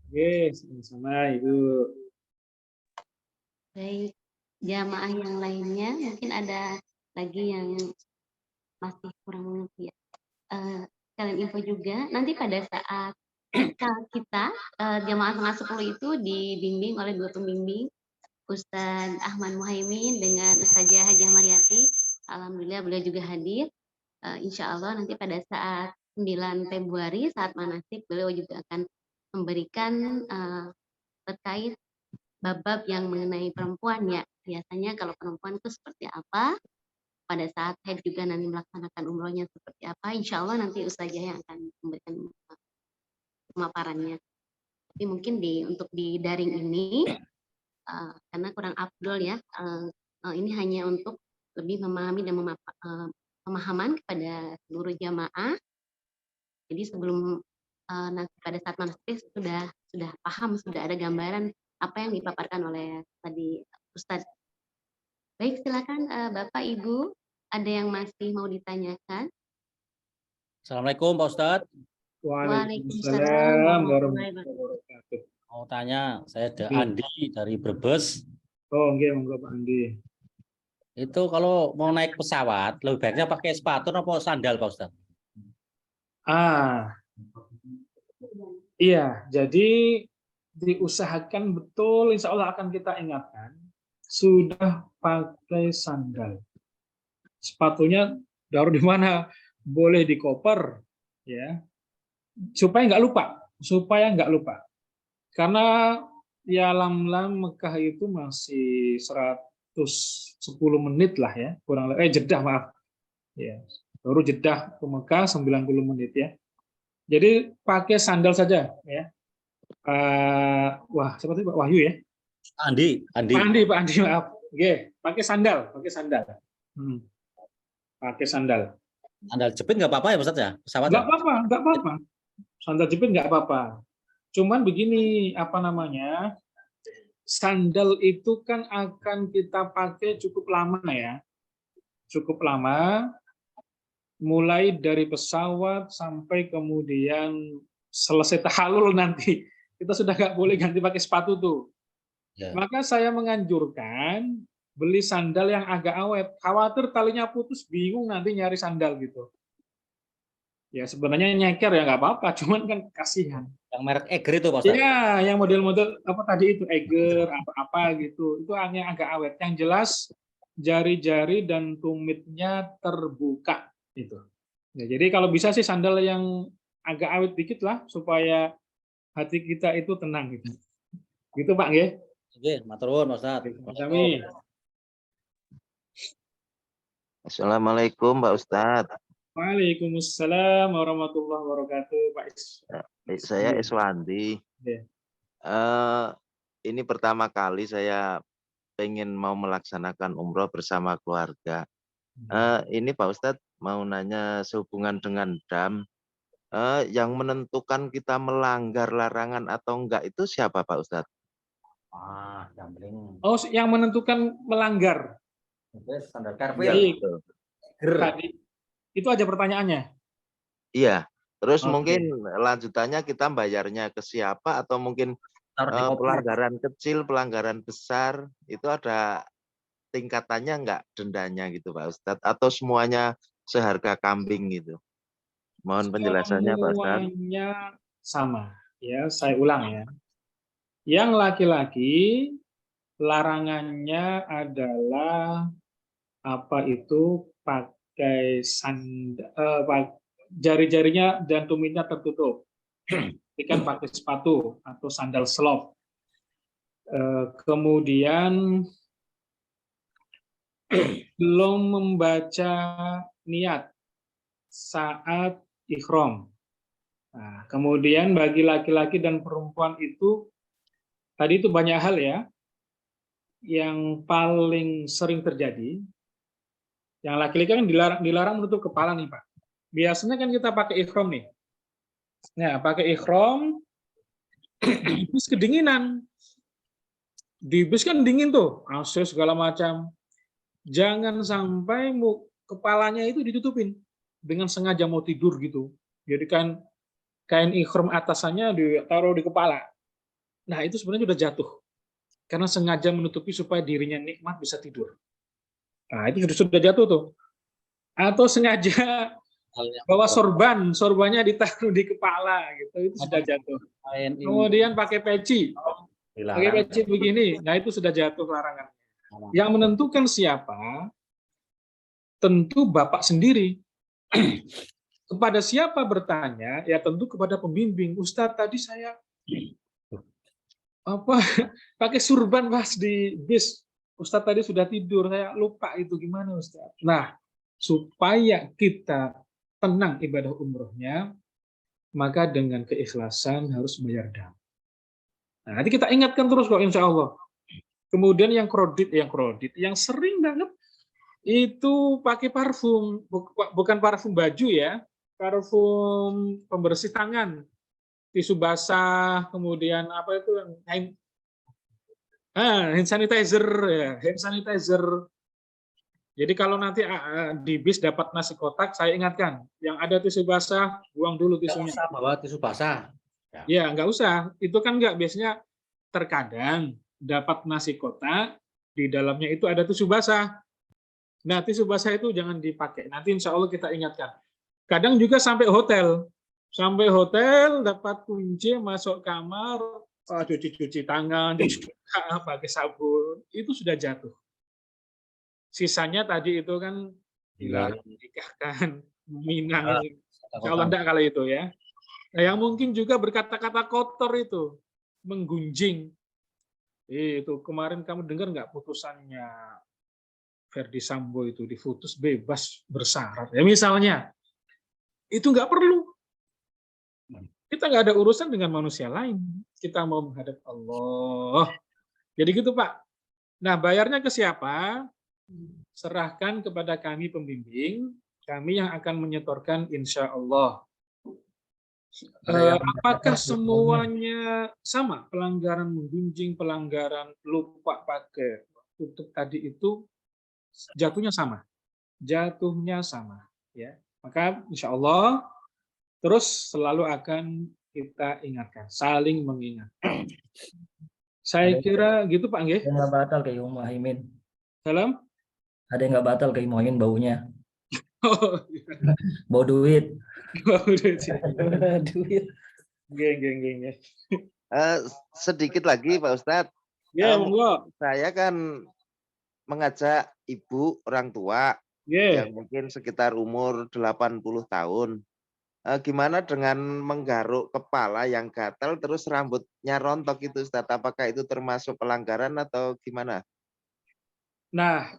Oke, sama-sama Ibu. baik jamaah yang lainnya mungkin ada lagi yang masih kurang mengerti ya. Kalian info juga nanti pada saat kita jamaah tengah 10 itu dibimbing oleh dua pembimbing, Ustadz Ahmad Muhaimin dengan Ustazah Hajah Mariati. Alhamdulillah beliau juga hadir. Insya Allah nanti pada saat 9 Februari saat manasik beliau juga akan memberikan terkait bab-bab yang mengenai perempuan ya. Biasanya kalau perempuan itu seperti apa, pada saat haid juga nanti melaksanakan umrohnya seperti apa. Insya Allah nanti Ustazah yang akan memberikan pemaparannya. Tapi mungkin untuk di daring ini karena kurang afdol ya. Ini hanya untuk lebih memahami dan pemahaman kepada seluruh jamaah. Jadi sebelum nanti pada saat manasik sudah paham, sudah ada gambaran apa yang dipaparkan oleh tadi Ustadz. Baik, silakan Bapak Ibu, ada yang masih mau ditanyakan? Assalamualaikum Pak Ustadz. Waalaikumsalam warahmatullahi wabarakatuh. Mau tanya, saya ada Oke. Andi dari Brebes. Oh, enggak, monggo Pak Andi. Itu kalau mau naik pesawat, lebih baiknya pakai sepatu atau sandal Pak Ustadz? Iya, jadi diusahakan betul, insya Allah akan kita ingatkan, sudah pakai sandal. Sepatunya taruh di mana? Boleh di koper, ya, supaya nggak lupa. Karena ya lam Mekah itu masih 110 menit lah ya, kurang lebih Jeddah maaf. Ya, baru Jeddah ke Mekah 90 menit ya. Jadi pakai sandal saja ya. Seperti Pak Wahyu ya. Andi. Pak Andi maaf. Oke, pakai sandal. Pakai sandal. Sandal jepit nggak apa-apa ya Pak Ustadz ya? Pesawat Nggak apa-apa. Sandal jepit nggak apa-apa. Cuman begini, sandal itu kan akan kita pakai cukup lama ya. Cukup lama. Mulai dari pesawat sampai kemudian selesai tahallul nanti kita sudah nggak boleh ganti pakai sepatu tuh. Ya. Maka saya menganjurkan beli sandal yang agak awet. Khawatir talinya putus, bingung nanti nyari sandal gitu. Ya sebenarnya nyeker ya nggak apa-apa, cuman kan kasihan. Yang merek Eiger itu Pak Ustadz? Iya, yang model-model apa tadi itu Eiger apa gitu. Itu hanya agak awet. Yang jelas jari-jari dan tumitnya terbuka. Itu. Ya, jadi kalau bisa sih sandal yang agak awet dikit lah supaya hati kita itu tenang gitu. Gitu Pak nggih. Oke, matur nuwun Pak Ustadz. Assalamualaikum Pak Ustadz. Waalaikumsalam warahmatullahi wabarakatuh Pak Saya Iswandi. Ya. Ini pertama kali saya pengen mau melaksanakan umroh bersama keluarga. Ini Pak Ustadz mau nanya sehubungan dengan dam, yang menentukan kita melanggar larangan atau enggak itu siapa Pak Ustadz? Gambling. Oh, yang menentukan melanggar. Standar Iya, itu aja pertanyaannya. Iya. Terus Oke. mungkin lanjutannya kita bayarnya ke siapa atau mungkin pelanggaran kecil, pelanggaran besar itu ada tingkatannya enggak dendanya gitu Pak Ustadz, atau semuanya seharga kambing gitu? Mohon penjelasannya Pak Ustadz. Semuanya sama ya, saya ulang ya. Yang laki-laki larangannya adalah pakai sandal, jari-jarinya dan tumitnya tertutup. Ikan pakai sepatu atau sandal slop. Kemudian belum membaca niat saat ihram. Nah, kemudian bagi laki-laki dan perempuan itu tadi itu banyak hal ya. Yang paling sering terjadi, yang laki-laki kan dilarang menutup kepala nih Pak. Biasanya kan kita pakai ihram nih. Nah, pakai ihram di bis kedinginan. Di bis kan dingin tuh, AC segala macam. Jangan sampai kepalanya itu ditutupin dengan sengaja mau tidur gitu. Jadi kan kain ihram atasannya ditaruh di kepala. Nah, itu sebenarnya sudah jatuh. Karena sengaja menutupi supaya dirinya nikmat bisa tidur. Nah, itu sudah jatuh tuh. Atau sengaja bawa sorbannya ditaruh di kepala gitu, itu sudah jatuh. Kemudian pakai peci. Pakai peci begini, nah itu sudah jatuh larangan. Yang menentukan siapa? Tentu Bapak sendiri. Kepada siapa bertanya? Ya tentu kepada pembimbing. Ustadz tadi saya pakai surban pas di bis. Ustadz tadi sudah tidur, saya lupa itu gimana Ustadz. Nah, supaya kita tenang ibadah umrohnya, maka dengan keikhlasan harus bayar dam. Nah, nanti kita ingatkan terus kok insya Allah. Kemudian yang kredit, yang sering banget itu pakai parfum, bukan parfum baju ya, parfum pembersih tangan, tisu basah, kemudian apa itu yang hand sanitizer ya, hand sanitizer. Jadi kalau nanti di bis dapat nasi kotak, saya ingatkan, yang ada tisu basah, buang dulu tisunya. Nggak usah bawa tisu basah. Ya, nggak usah. Itu kan nggak, biasanya terkadang dapat nasi kotak, di dalamnya itu ada tisu basah. Nah, tisu basah itu jangan dipakai. Nanti insya Allah kita ingatkan. Kadang juga sampai hotel. Sampai hotel, dapat kunci, masuk kamar, cuci tangan, pakai sabun, itu sudah jatuh. Sisanya tadi itu kan nikahkan, minang. Insya Allah enggak kalau itu ya. Nah, yang mungkin juga berkata-kata kotor itu, menggunjing. Itu kemarin kamu dengar nggak putusannya Verdi Sambo itu diputus bebas bersyarat. Ya misalnya, itu nggak perlu. Kita nggak ada urusan dengan manusia lain. Kita mau menghadap Allah. Jadi gitu Pak. Nah bayarnya ke siapa? Serahkan kepada kami pembimbing. Kami yang akan menyetorkan insya Allah. Apakah semuanya sama? Pelanggaran menggunjing, pelanggaran lupa pakai tutup tadi itu jatuhnya sama. Jatuhnya sama. Ya. Maka insya Allah terus selalu akan kita ingatkan, saling mengingatkan. Saya kira gitu Pak Nggih. Nggak batal kayak Muhaimin. Salam. Ada yang nggak batal kayak Muhaimin baunya. Oh, Bau duit. duit. Geng. Sedikit lagi Pak Ustadz. Ya, monggo. Saya kan mengajak ibu orang tua yang mungkin sekitar umur 80 tahun. Gimana dengan menggaruk kepala yang gatal terus rambutnya rontok itu Ustadz? Apakah itu termasuk pelanggaran atau gimana? Nah,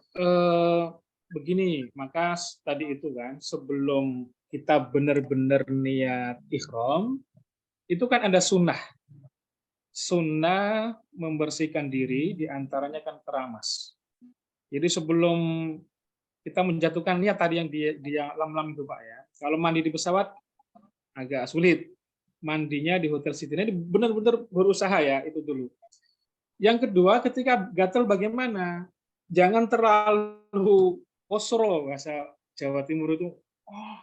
begini, maka tadi itu kan sebelum kita benar-benar niat ihram, itu kan ada sunnah. Sunnah membersihkan diri, diantaranya kan keramas. Jadi sebelum kita menjatuhkan niat tadi yang di lam-lam itu Pak ya, kalau mandi di pesawat agak sulit. Mandinya di Hotel City ini benar-benar berusaha ya, itu dulu. Yang kedua, ketika gatal bagaimana? Jangan terlalu osro, bahasa Jawa Timur itu. Oh,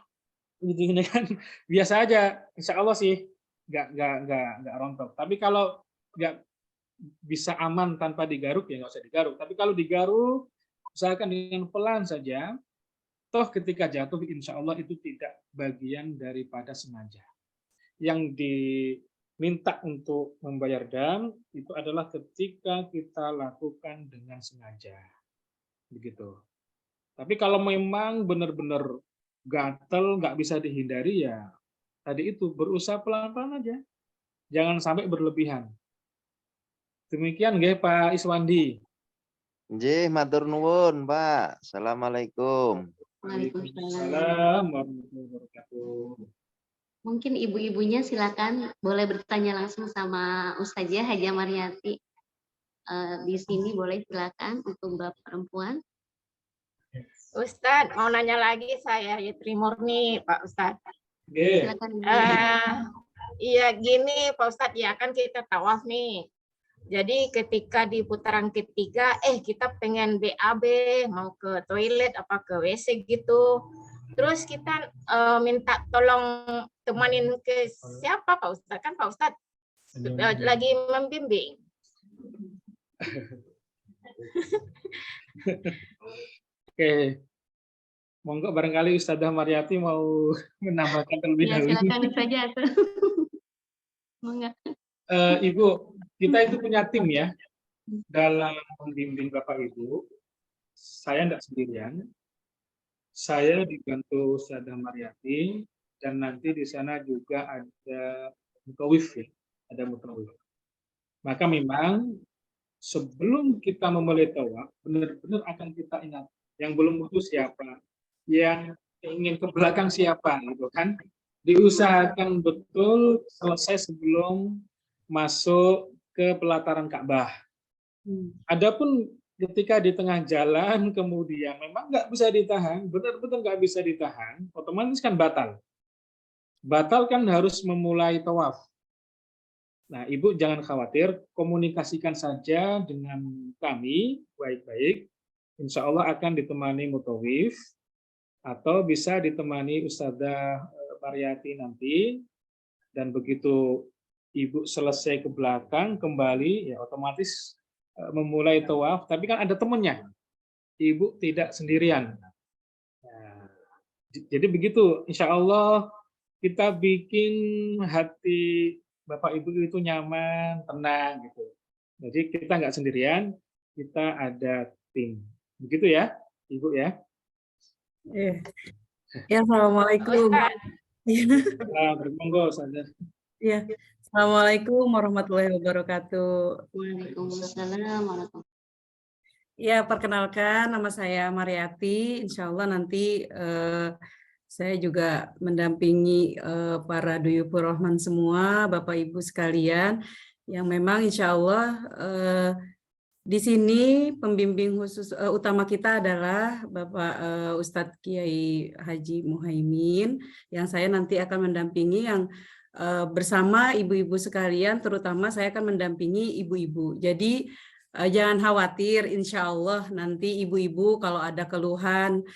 begini kan biasa aja. Insya Allah sih nggak rontok. Tapi kalau nggak bisa aman tanpa digaruk ya nggak usah digaruk. Tapi kalau digaruk, usahakan dengan pelan saja. Toh ketika jatuh, insya Allah itu tidak bagian daripada sengaja. Yang diminta untuk membayar dam itu adalah ketika kita lakukan dengan sengaja. Begitu. Tapi kalau memang benar-benar gatel, nggak bisa dihindari ya, tadi itu berusaha pelan-pelan aja. Jangan sampai berlebihan. Demikian nggih Pak Iswandi. Nggih, matur nuwun Pak. Assalamualaikum. Waalaikumsalam. Warahmatullahi wabarakatuh. Mungkin ibu-ibunya silakan boleh bertanya langsung sama Ustazah Hajah Mariati. Di sini boleh silakan untuk Bapak perempuan. Ustadz, mau nanya lagi saya, Yetri Murni, Pak Ustadz. Silakan. Iya gini Pak Ustadz, ya kan kita tawaf nih. Jadi ketika di putaran ketiga, kita pengen BAB, mau ke toilet apa ke WC gitu. Terus kita minta tolong temanin ke siapa Pak Ustadz? Kan Pak Ustadz lagi membimbing. Oke. Monggo barangkali Ustazah Mariati mau menambahkan terlebih Ya, dahulu. silakan saja. Monggo. Ibu, kita itu punya tim ya dalam membimbing Bapak Ibu. Saya tidak sendirian. Saya dibantu Ustazah Mariati dan nanti di sana juga ada mutawif ya, ada mutawif. Maka memang sebelum kita memulai tawaf, benar-benar akan kita ingat yang belum putus siapa, yang ingin ke belakang siapa, gitu kan? Diusahakan betul selesai sebelum masuk ke pelataran Ka'bah. Adapun ketika di tengah jalan kemudian memang nggak bisa ditahan, benar-benar nggak bisa ditahan, otomatis kan batal. Batal kan harus memulai tawaf. Nah, Ibu jangan khawatir, komunikasikan saja dengan kami baik-baik. Insya Allah akan ditemani mutawif atau bisa ditemani Ustadzah Mariati nanti. Dan begitu Ibu selesai ke belakang kembali, ya otomatis memulai tawaf. Tapi kan ada temannya, Ibu tidak sendirian. Nah, jadi begitu, Insya Allah kita bikin hati Bapak Ibu itu nyaman, tenang gitu. Jadi kita nggak sendirian, kita ada tim. Begitu ya, Ibu ya. Ya, assalamualaikum. Bermonggo saja. Ya, assalamualaikum warahmatullahi wabarakatuh. Waalaikumsalam warahmatullahi. Ya, perkenalkan nama saya Mariati. Insya Allah nanti saya juga mendampingi para Duyufur Rahman semua, Bapak Ibu sekalian, yang memang insya Allah di sini pembimbing khusus utama kita adalah Bapak Ustadz Kiai Haji Muhaimin, yang saya nanti akan mendampingi yang bersama ibu-ibu sekalian, terutama saya akan mendampingi ibu-ibu. Jadi jangan khawatir, insya Allah nanti ibu-ibu kalau ada keluhan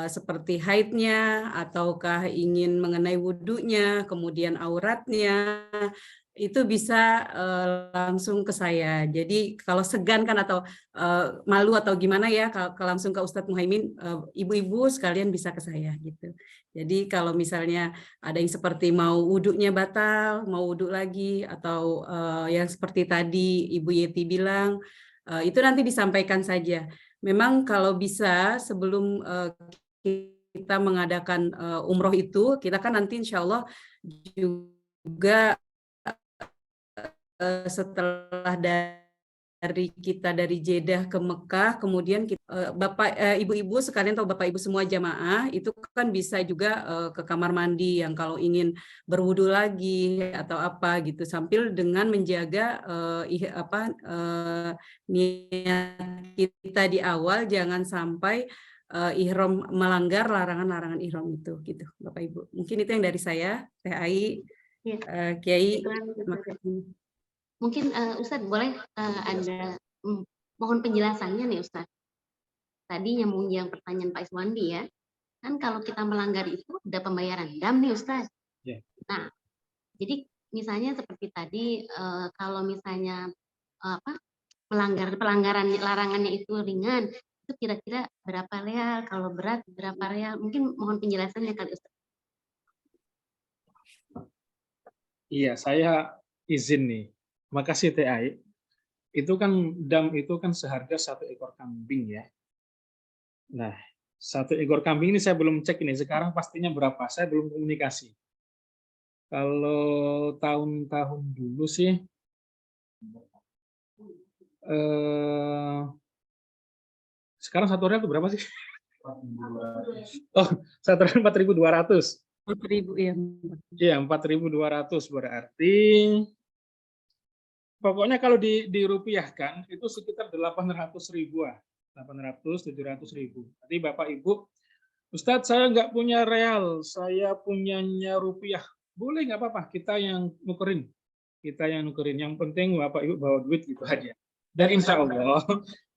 seperti haidnya, ataukah ingin mengenai wudhunya, kemudian auratnya, itu bisa langsung ke saya. Jadi kalau segan kan atau malu atau gimana ya, kalau langsung ke Ustadz Muhaimin, ibu-ibu sekalian bisa ke saya gitu. Jadi kalau misalnya ada yang seperti mau wudhunya batal, mau wudhu lagi, atau yang seperti tadi Ibu Yeti bilang, itu nanti disampaikan saja. Memang kalau bisa sebelum kita mengadakan umroh itu, kita kan nanti insya Allah juga setelah dari kita dari Jeddah ke Mekah, kemudian kita, ibu-ibu sekalian atau bapak ibu semua jamaah itu kan bisa juga ke kamar mandi yang kalau ingin berwudu lagi atau apa gitu, sambil dengan menjaga niat kita di awal jangan sampai ihram melanggar larangan-larangan ihram itu gitu, Bapak Ibu. Mungkin itu yang dari saya, Teh Ai, Kiai. Mungkin Ustadz boleh ada mohon penjelasannya nih Ustadz. Tadi nyambung yang pertanyaan Pak Iswandi ya. Kan kalau kita melanggar itu ada pembayaran dam nih Ustadz. Yeah. Nah, jadi misalnya seperti tadi kalau misalnya pelanggaran larangannya itu ringan, itu kira-kira berapa real? Kalau berat berapa real? Mungkin mohon penjelasannya kali Ustadz. Iya, saya izin nih. Makasih TAI. Itu kan dam itu kan seharga 1 ekor kambing ya. Nah, 1 ekor kambing ini saya belum cek ini. Sekarang pastinya berapa? Saya belum komunikasi. Kalau tahun-tahun dulu sih, sekarang 1 real itu berapa sih? Oh, 1 real 4.200. 4.000 ya. Iya, 4.200 berarti. Pokoknya kalau dirupiahkan itu sekitar 800 ribuan, 800-700 ribu. Jadi Bapak Ibu, Ustadz saya nggak punya real, saya punyanya rupiah. Boleh nggak apa-apa, kita yang nukerin. Yang penting Bapak Ibu bawa duit gitu aja. Dan insya Allah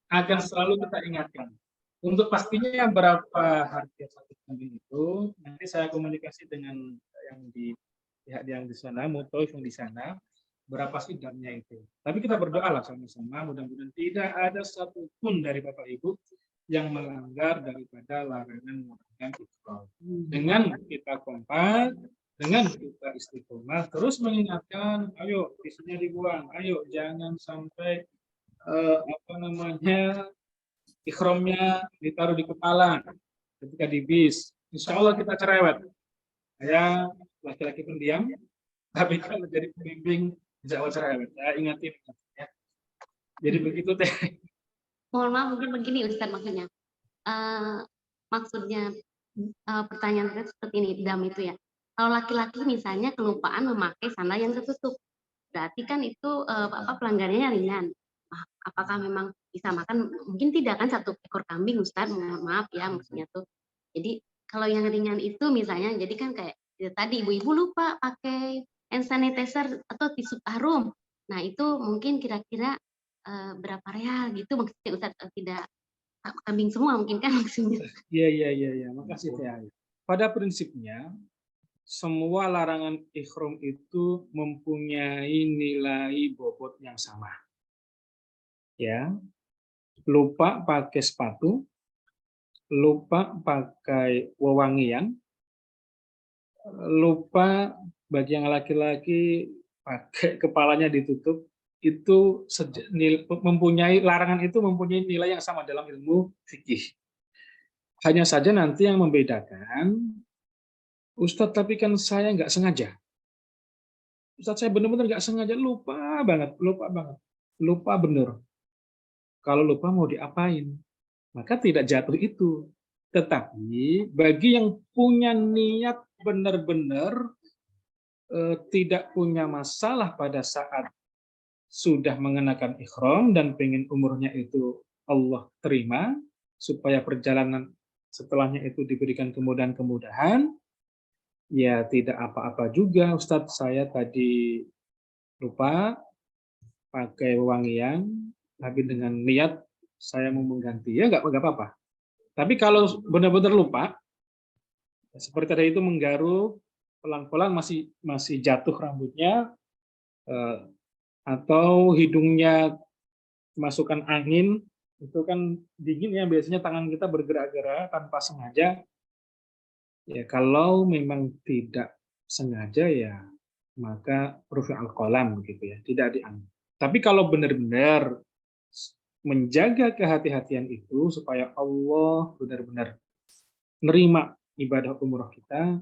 akan selalu kita ingatkan. Untuk pastinya berapa harga satu kambing itu, nanti saya komunikasi dengan yang di pihak yang di sana, Mutoif yang di sana. Berapa sih damnya itu. Tapi kita berdoa lah sama-sama, mudah-mudahan tidak ada satupun dari Bapak Ibu yang melanggar daripada larangan ihram. Dengan kita kompak, dengan kita istiqomah, terus mengingatkan, ayo isinya dibuang, ayo jangan sampai ihramnya ditaruh di kepala ketika di bis. Insya Allah kita cerewet. Saya laki-laki pendiam, tapi kalau jadi pembimbing Jawa cerewet, saya ingatin ya. Jadi begitu Teh. Mohon maaf mungkin begini Ustadz maksudnya. Maksudnya pertanyaan saya seperti ini, dam itu ya. Kalau laki-laki misalnya kelupaan memakai sandal yang tertutup, berarti kan itu pelanggarannya ringan. Nah, apakah memang bisa makan? Mungkin tidak kan 1 ekor kambing, Ustaz, mohon maaf ya maksudnya tuh. Jadi kalau yang ringan itu misalnya, jadi kan kayak tadi ibu-ibu lupa pakai hand sanitizer atau tisu harum. Nah itu mungkin kira-kira berapa real gitu maksudnya Ustaz, tidak kambing semua mungkin kan maksudnya. Iya. Makasih Teh Ayu. Pada prinsipnya, semua larangan ihram itu mempunyai nilai bobot yang sama. Ya, lupa pakai sepatu, lupa pakai wewangian, lupa bagi yang laki-laki pakai kepalanya ditutup, itu larangan itu mempunyai nilai yang sama dalam ilmu fikih. Hanya saja nanti yang membedakan, Ustadz, tapi kan saya nggak sengaja. Ustadz, saya benar-benar nggak sengaja, lupa banget, lupa bener. Kalau lupa mau diapain? Maka tidak jatuh itu. Tetapi bagi yang punya niat benar-benar tidak punya masalah pada saat sudah mengenakan ihram dan pengen umurnya itu Allah terima, supaya perjalanan setelahnya itu diberikan kemudahan-kemudahan, ya tidak apa-apa juga, Ustadz, saya tadi lupa pakai wewangian, tapi dengan niat saya mau mengganti, ya nggak apa-apa. Tapi kalau benar-benar lupa, seperti tadi itu menggaruk, pelan-pelan masih jatuh rambutnya, atau hidungnya masukkan angin, itu kan dingin ya, biasanya tangan kita bergerak-gerak tanpa sengaja. Ya kalau memang tidak sengaja ya maka rufi al-qalam begitu ya, tidak diambil. Tapi kalau benar-benar menjaga kehati-hatian itu supaya Allah benar-benar menerima ibadah umroh kita,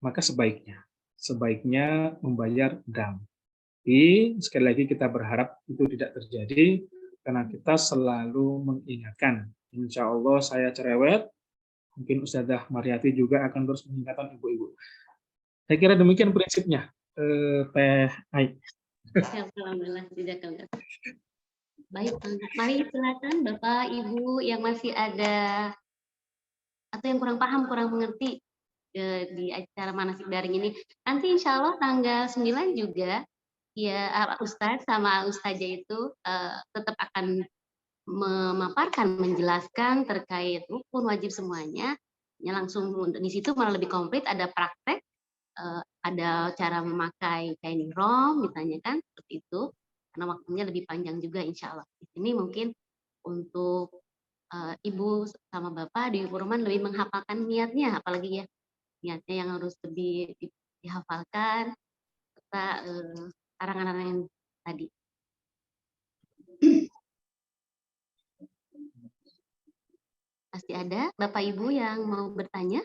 maka sebaiknya membayar dam. Jadi sekali lagi kita berharap itu tidak terjadi karena kita selalu mengingatkan. Insya Allah saya cerewet, mungkin Ustazah Mariati juga akan terus mengingatkan ibu-ibu. Saya kira demikian prinsipnya, Teh Ai. Alhamdulillah, tidak. Baik, mari silakan Bapak Ibu yang masih ada atau yang kurang paham, kurang mengerti di acara manasik daring ini. Nanti insya Allah tanggal 9 juga ya Ustadz sama Ustazah itu tetap akan memaparkan, menjelaskan terkait rukun wajib semuanya. Ya langsung di situ malah lebih komplit, ada praktek, ada cara memakai kain ihram misalnya kan seperti itu. Karena waktunya lebih panjang juga insya Allah. Di sini mungkin untuk Ibu sama Bapak di Purman lebih menghafalkan niatnya, apalagi ya niatnya yang harus lebih dihafalkan serta arangan-arangan yang tadi. Pasti ada Bapak Ibu yang mau bertanya?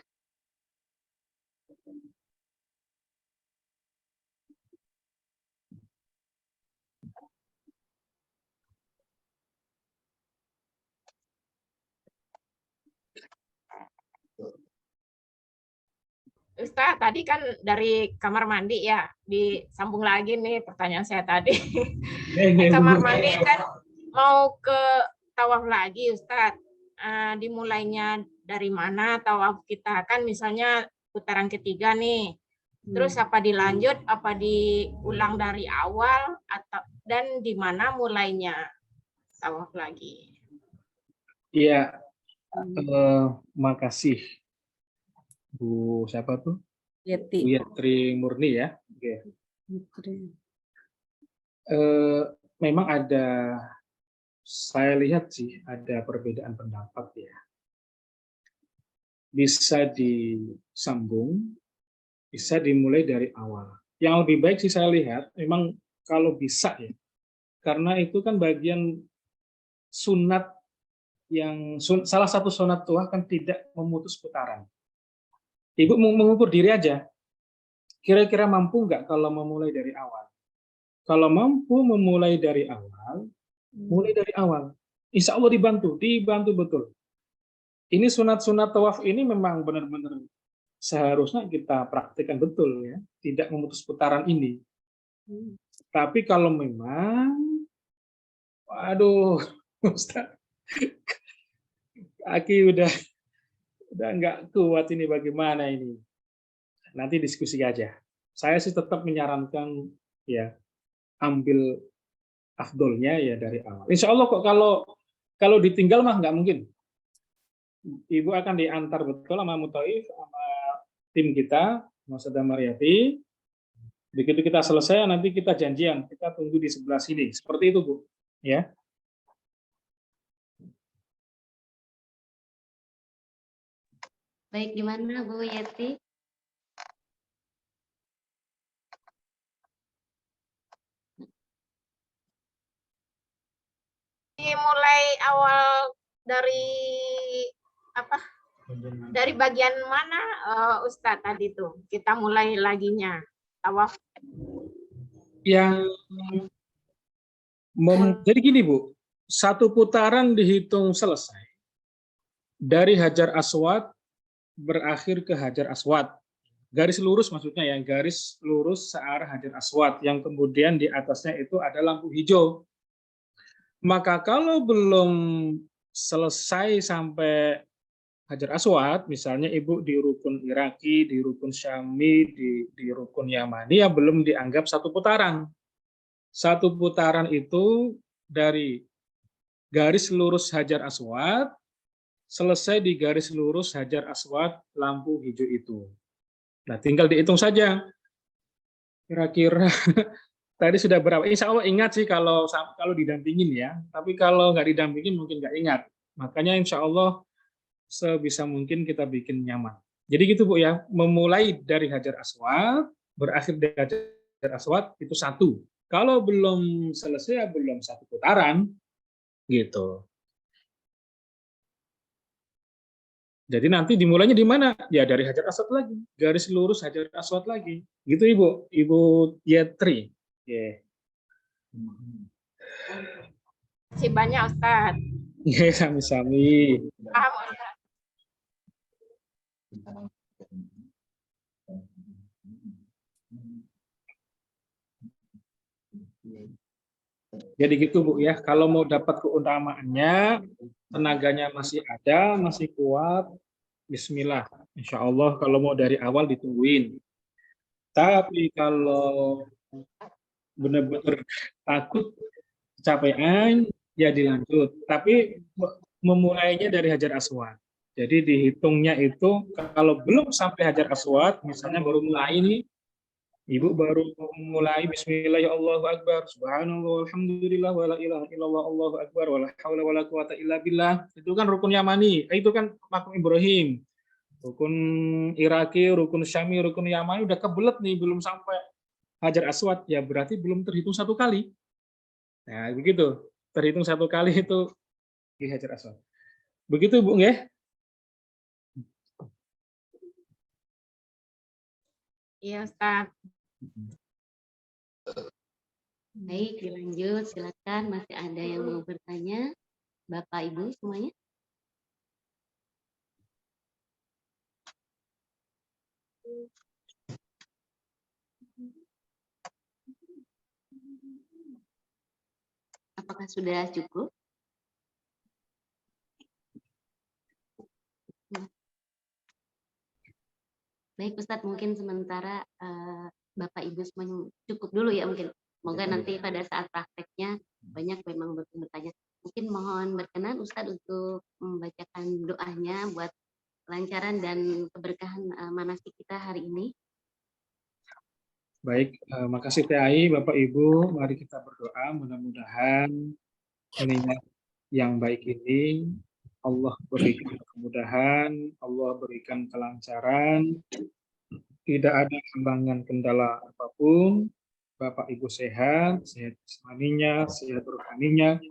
Ustaz, tadi kan dari kamar mandi ya, disambung lagi nih pertanyaan saya tadi. Kamar mandi kan mau ke tawaf lagi, Ustaz. Dimulainya dari mana tawaf kita? Kan misalnya putaran ketiga nih. Terus apa dilanjut, apa diulang dari awal, atau dan di mana mulainya tawaf lagi? Iya, makasih. Bu siapa tuh? Yeti. Bu Yetri Murni ya. Oke. Memang ada, saya lihat sih ada perbedaan pendapat ya. Bisa disambung, bisa dimulai dari awal. Yang lebih baik sih saya lihat, memang kalau bisa ya, karena itu kan bagian sunat yang salah satu sunat tuah kan tidak memutus putaran. Ibu mengukur diri aja, kira-kira mampu nggak kalau memulai dari awal? Kalau mampu memulai dari awal, mulai dari awal. Insya Allah dibantu betul. Ini sunat-sunat tawaf ini memang benar-benar seharusnya kita praktikkan betul ya, tidak memutus putaran ini. Tapi kalau memang, waduh, Ustaz, kaki udah nggak kuat ini, bagaimana ini? Nanti diskusi aja. Saya sih tetap menyarankan ya ambil afdolnya ya dari awal. Insya Allah kok kalau ditinggal mah nggak mungkin. Ibu akan diantar betul sama Mutaif sama tim kita, Mas Sada Mariati. Begitu kita selesai nanti kita janjian, kita tunggu di sebelah sini. Seperti itu, Bu. Ya. Baik, gimana Bu Yeti? Mulai awal dari apa? Dari bagian mana Ustadz tadi tuh? Kita mulai laginya. Tawaf. Yang jadi gini, Bu. Satu putaran dihitung selesai. Dari Hajar Aswad berakhir ke Hajar Aswad. Garis lurus maksudnya ya, garis lurus searah Hajar Aswad yang kemudian di atasnya itu ada lampu hijau. Maka kalau belum selesai sampai Hajar Aswad, misalnya Ibu di rukun Iraki, di rukun Syami, di rukun Yamani, ya belum dianggap satu putaran. Satu putaran itu dari garis lurus Hajar Aswad, selesai di garis lurus Hajar Aswad lampu hijau itu. Nah, tinggal dihitung saja. Kira-kira tadi sudah berapa? Insya Allah ingat sih kalau didampingin ya. Tapi kalau nggak didampingin mungkin nggak ingat. Makanya insya Allah sebisa mungkin kita bikin nyaman. Jadi gitu Bu ya, memulai dari Hajar Aswad, berakhir dari Hajar Aswad itu satu. Kalau belum selesai ya belum satu putaran, gitu. Jadi nanti dimulainya di mana? Ya dari Hajar Aswad lagi, garis lurus Hajar Aswad lagi. Gitu Ibu Yetri. Yeah. Masih banyak Ustadz. Yeah, sami-sami. Paham Ustadz. Jadi gitu Bu ya, kalau mau dapat keutamaannya, tenaganya masih ada, masih kuat, bismillah. Insya Allah kalau mau dari awal ditungguin. Tapi kalau benar-benar takut kecapean, ya dilanjut. Tapi memulainya dari Hajar Aswad. Jadi dihitungnya itu kalau belum sampai Hajar Aswad, misalnya baru mulai ini, Ibu baru mulai Bismillah ya Allahu Akbar, Subhanallah, Alhamdulillah, wa la ilaha illallah, Allahu Akbar, wa la hawla wa la quwata illa billah. Itu kan rukun Yamani, itu kan makam Ibrahim. Rukun Iraki, rukun Syami, rukun Yamani udah kebelet nih, belum sampai Hajar Aswad, ya berarti belum terhitung satu kali. Nah, begitu. Terhitung satu kali itu di Hajar Aswad. Begitu Bu, nggih? Iya Ustadz. Baik, dilanjut. Silakan, masih ada yang mau bertanya? Bapak, Ibu semuanya? Apakah sudah cukup? Baik Ustadz, mungkin sementara Bapak Ibu semuanya cukup dulu ya mungkin. Semoga nanti pada saat prakteknya banyak memang bertanya. Mungkin mohon berkenan Ustadz untuk membacakan doanya buat kelancaran dan keberkahan manasik kita hari ini. Baik, makasih TAI, Bapak Ibu. Mari kita berdoa, mudah-mudahan niat yang baik ini Allah berikan kemudahan, Allah berikan kelancaran, tidak ada halangan kendala apapun. Bapak Ibu sehat, sehat jasmaninya, sehat rohaninya,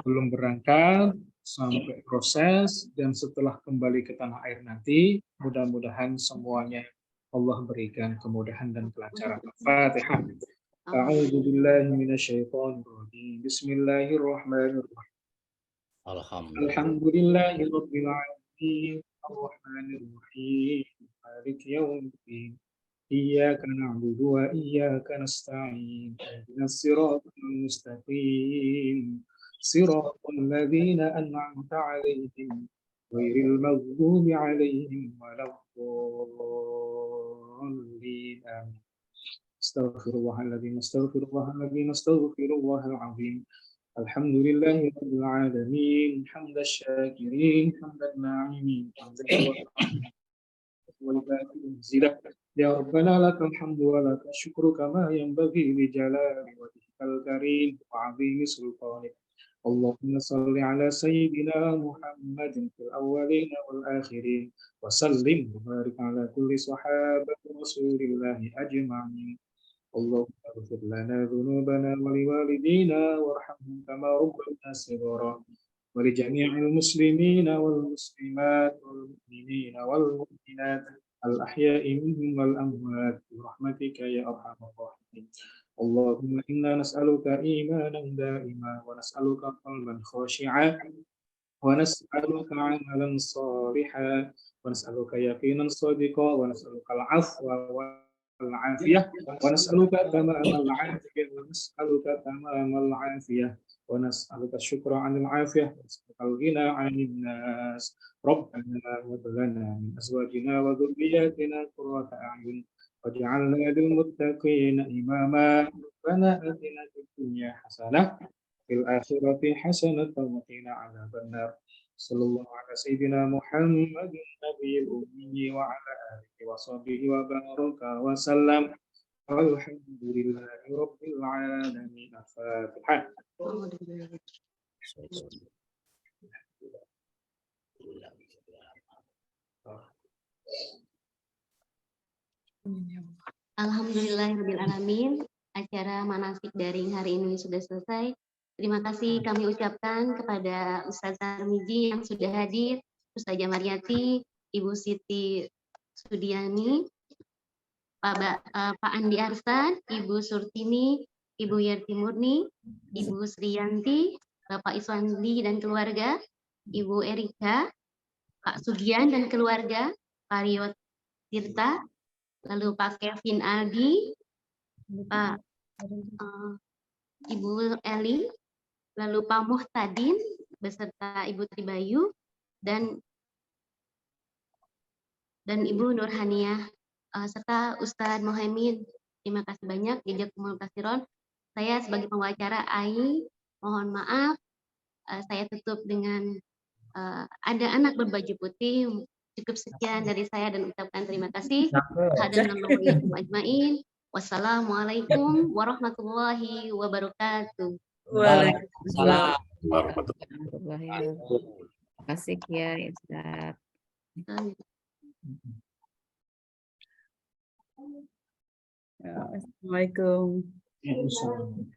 belum berangkat sampai proses, dan setelah kembali ke tanah air nanti, mudah-mudahan semuanya Allah berikan kemudahan dan kelancaran. Al-Fatihah. A'udzu billahi minasyaitonir rajim. Bismillahirrahmanirrahim. Alhamdulillahirabbil alamin. Arrahmanirrahim. Maliki yaumiddin. إياك نعبد وإياك نستعين اهدنا الصراط المستقيم صراط الذين أنعمت عليهم غير المغضوب عليهم ولا الضالين آمين. استغفر الله الذين استغفر الله الذين استغفر الله العظيم. الحمد لله رب العالمين حمد الشاكرين حمد الناعمين حمد والباقي يا ربنا لك الحمد ولك الشكر كما ينبغي لجلال وجهك الكريم وعظيم سلطانك. اللهم صل على سيدنا محمد في الأولين والآخرين وسلم وبارك على كل صحابة رسول الله أجمعين. اللهم اغفر لنا ذنوبنا ولوالدينا وارحمهم كما ربنا صغارا ولجميع المسلمين والمسلمات والمؤمنين والمؤمنات الأحياء منهم والأموات برحمتك يا أرحم الراحمين. اللهم إنا نسألك إيمانا دائما ونسألك قلبا خاشعا ونسألك عملا صالحا ونسألك يقينا صادقا ونسألك العفو والعافية ونسألك تمام العافية ونسألك تمام العافية ونسألك الشكر عن العافية ونسألك الغنى عن الناس. ربنا هب لنا من أزواجنا وذرياتنا قرة أعين واجعلنا للمتقين إماما. ربنا آتنا في الدنيا حسنة في الآخرة حسنة وقنا عذاب النار. صلى الله على سيدنا محمد النبي الأمي وعلى آله وصحبه وبارك وسلم والحمد لله رب العالمين. الفاتحة. Alhamdulillahirrabbilalamin. Acara manasik daring hari ini sudah selesai. Terima kasih kami ucapkan kepada Ustazah Tarmizi yang sudah hadir, Ustazah Mariati, Ibu Siti Sudiani, Pak Andi Arsan, Ibu Surtini, Ibu Yerti Murni, Ibu Sriyanti, Bapak Iswandi dan keluarga, Ibu Erika, Pak Sugian dan keluarga, Pak Riot Tirta, lalu Pak Kevin Aldi, Pak Ibu Eli, lalu Pak Muhtadin beserta Ibu Tribayu dan Ibu Nurhaniah serta Ustadz Muhammad. Terima kasih banyak. Jazakumullah khairan. Saya sebagai pembicara Ai mohon maaf. Saya tutup dengan ada anak berbaju putih. Cukup sekian dari saya dan ucapkan terima kasih. Wassalamualaikum warahmatullahi wabarakatuh. Waalaikumsalam. Warahmatullahi wabarakatuh. Terima kasih ya Ustaz. Assalamualaikum. Waalaikumsalam.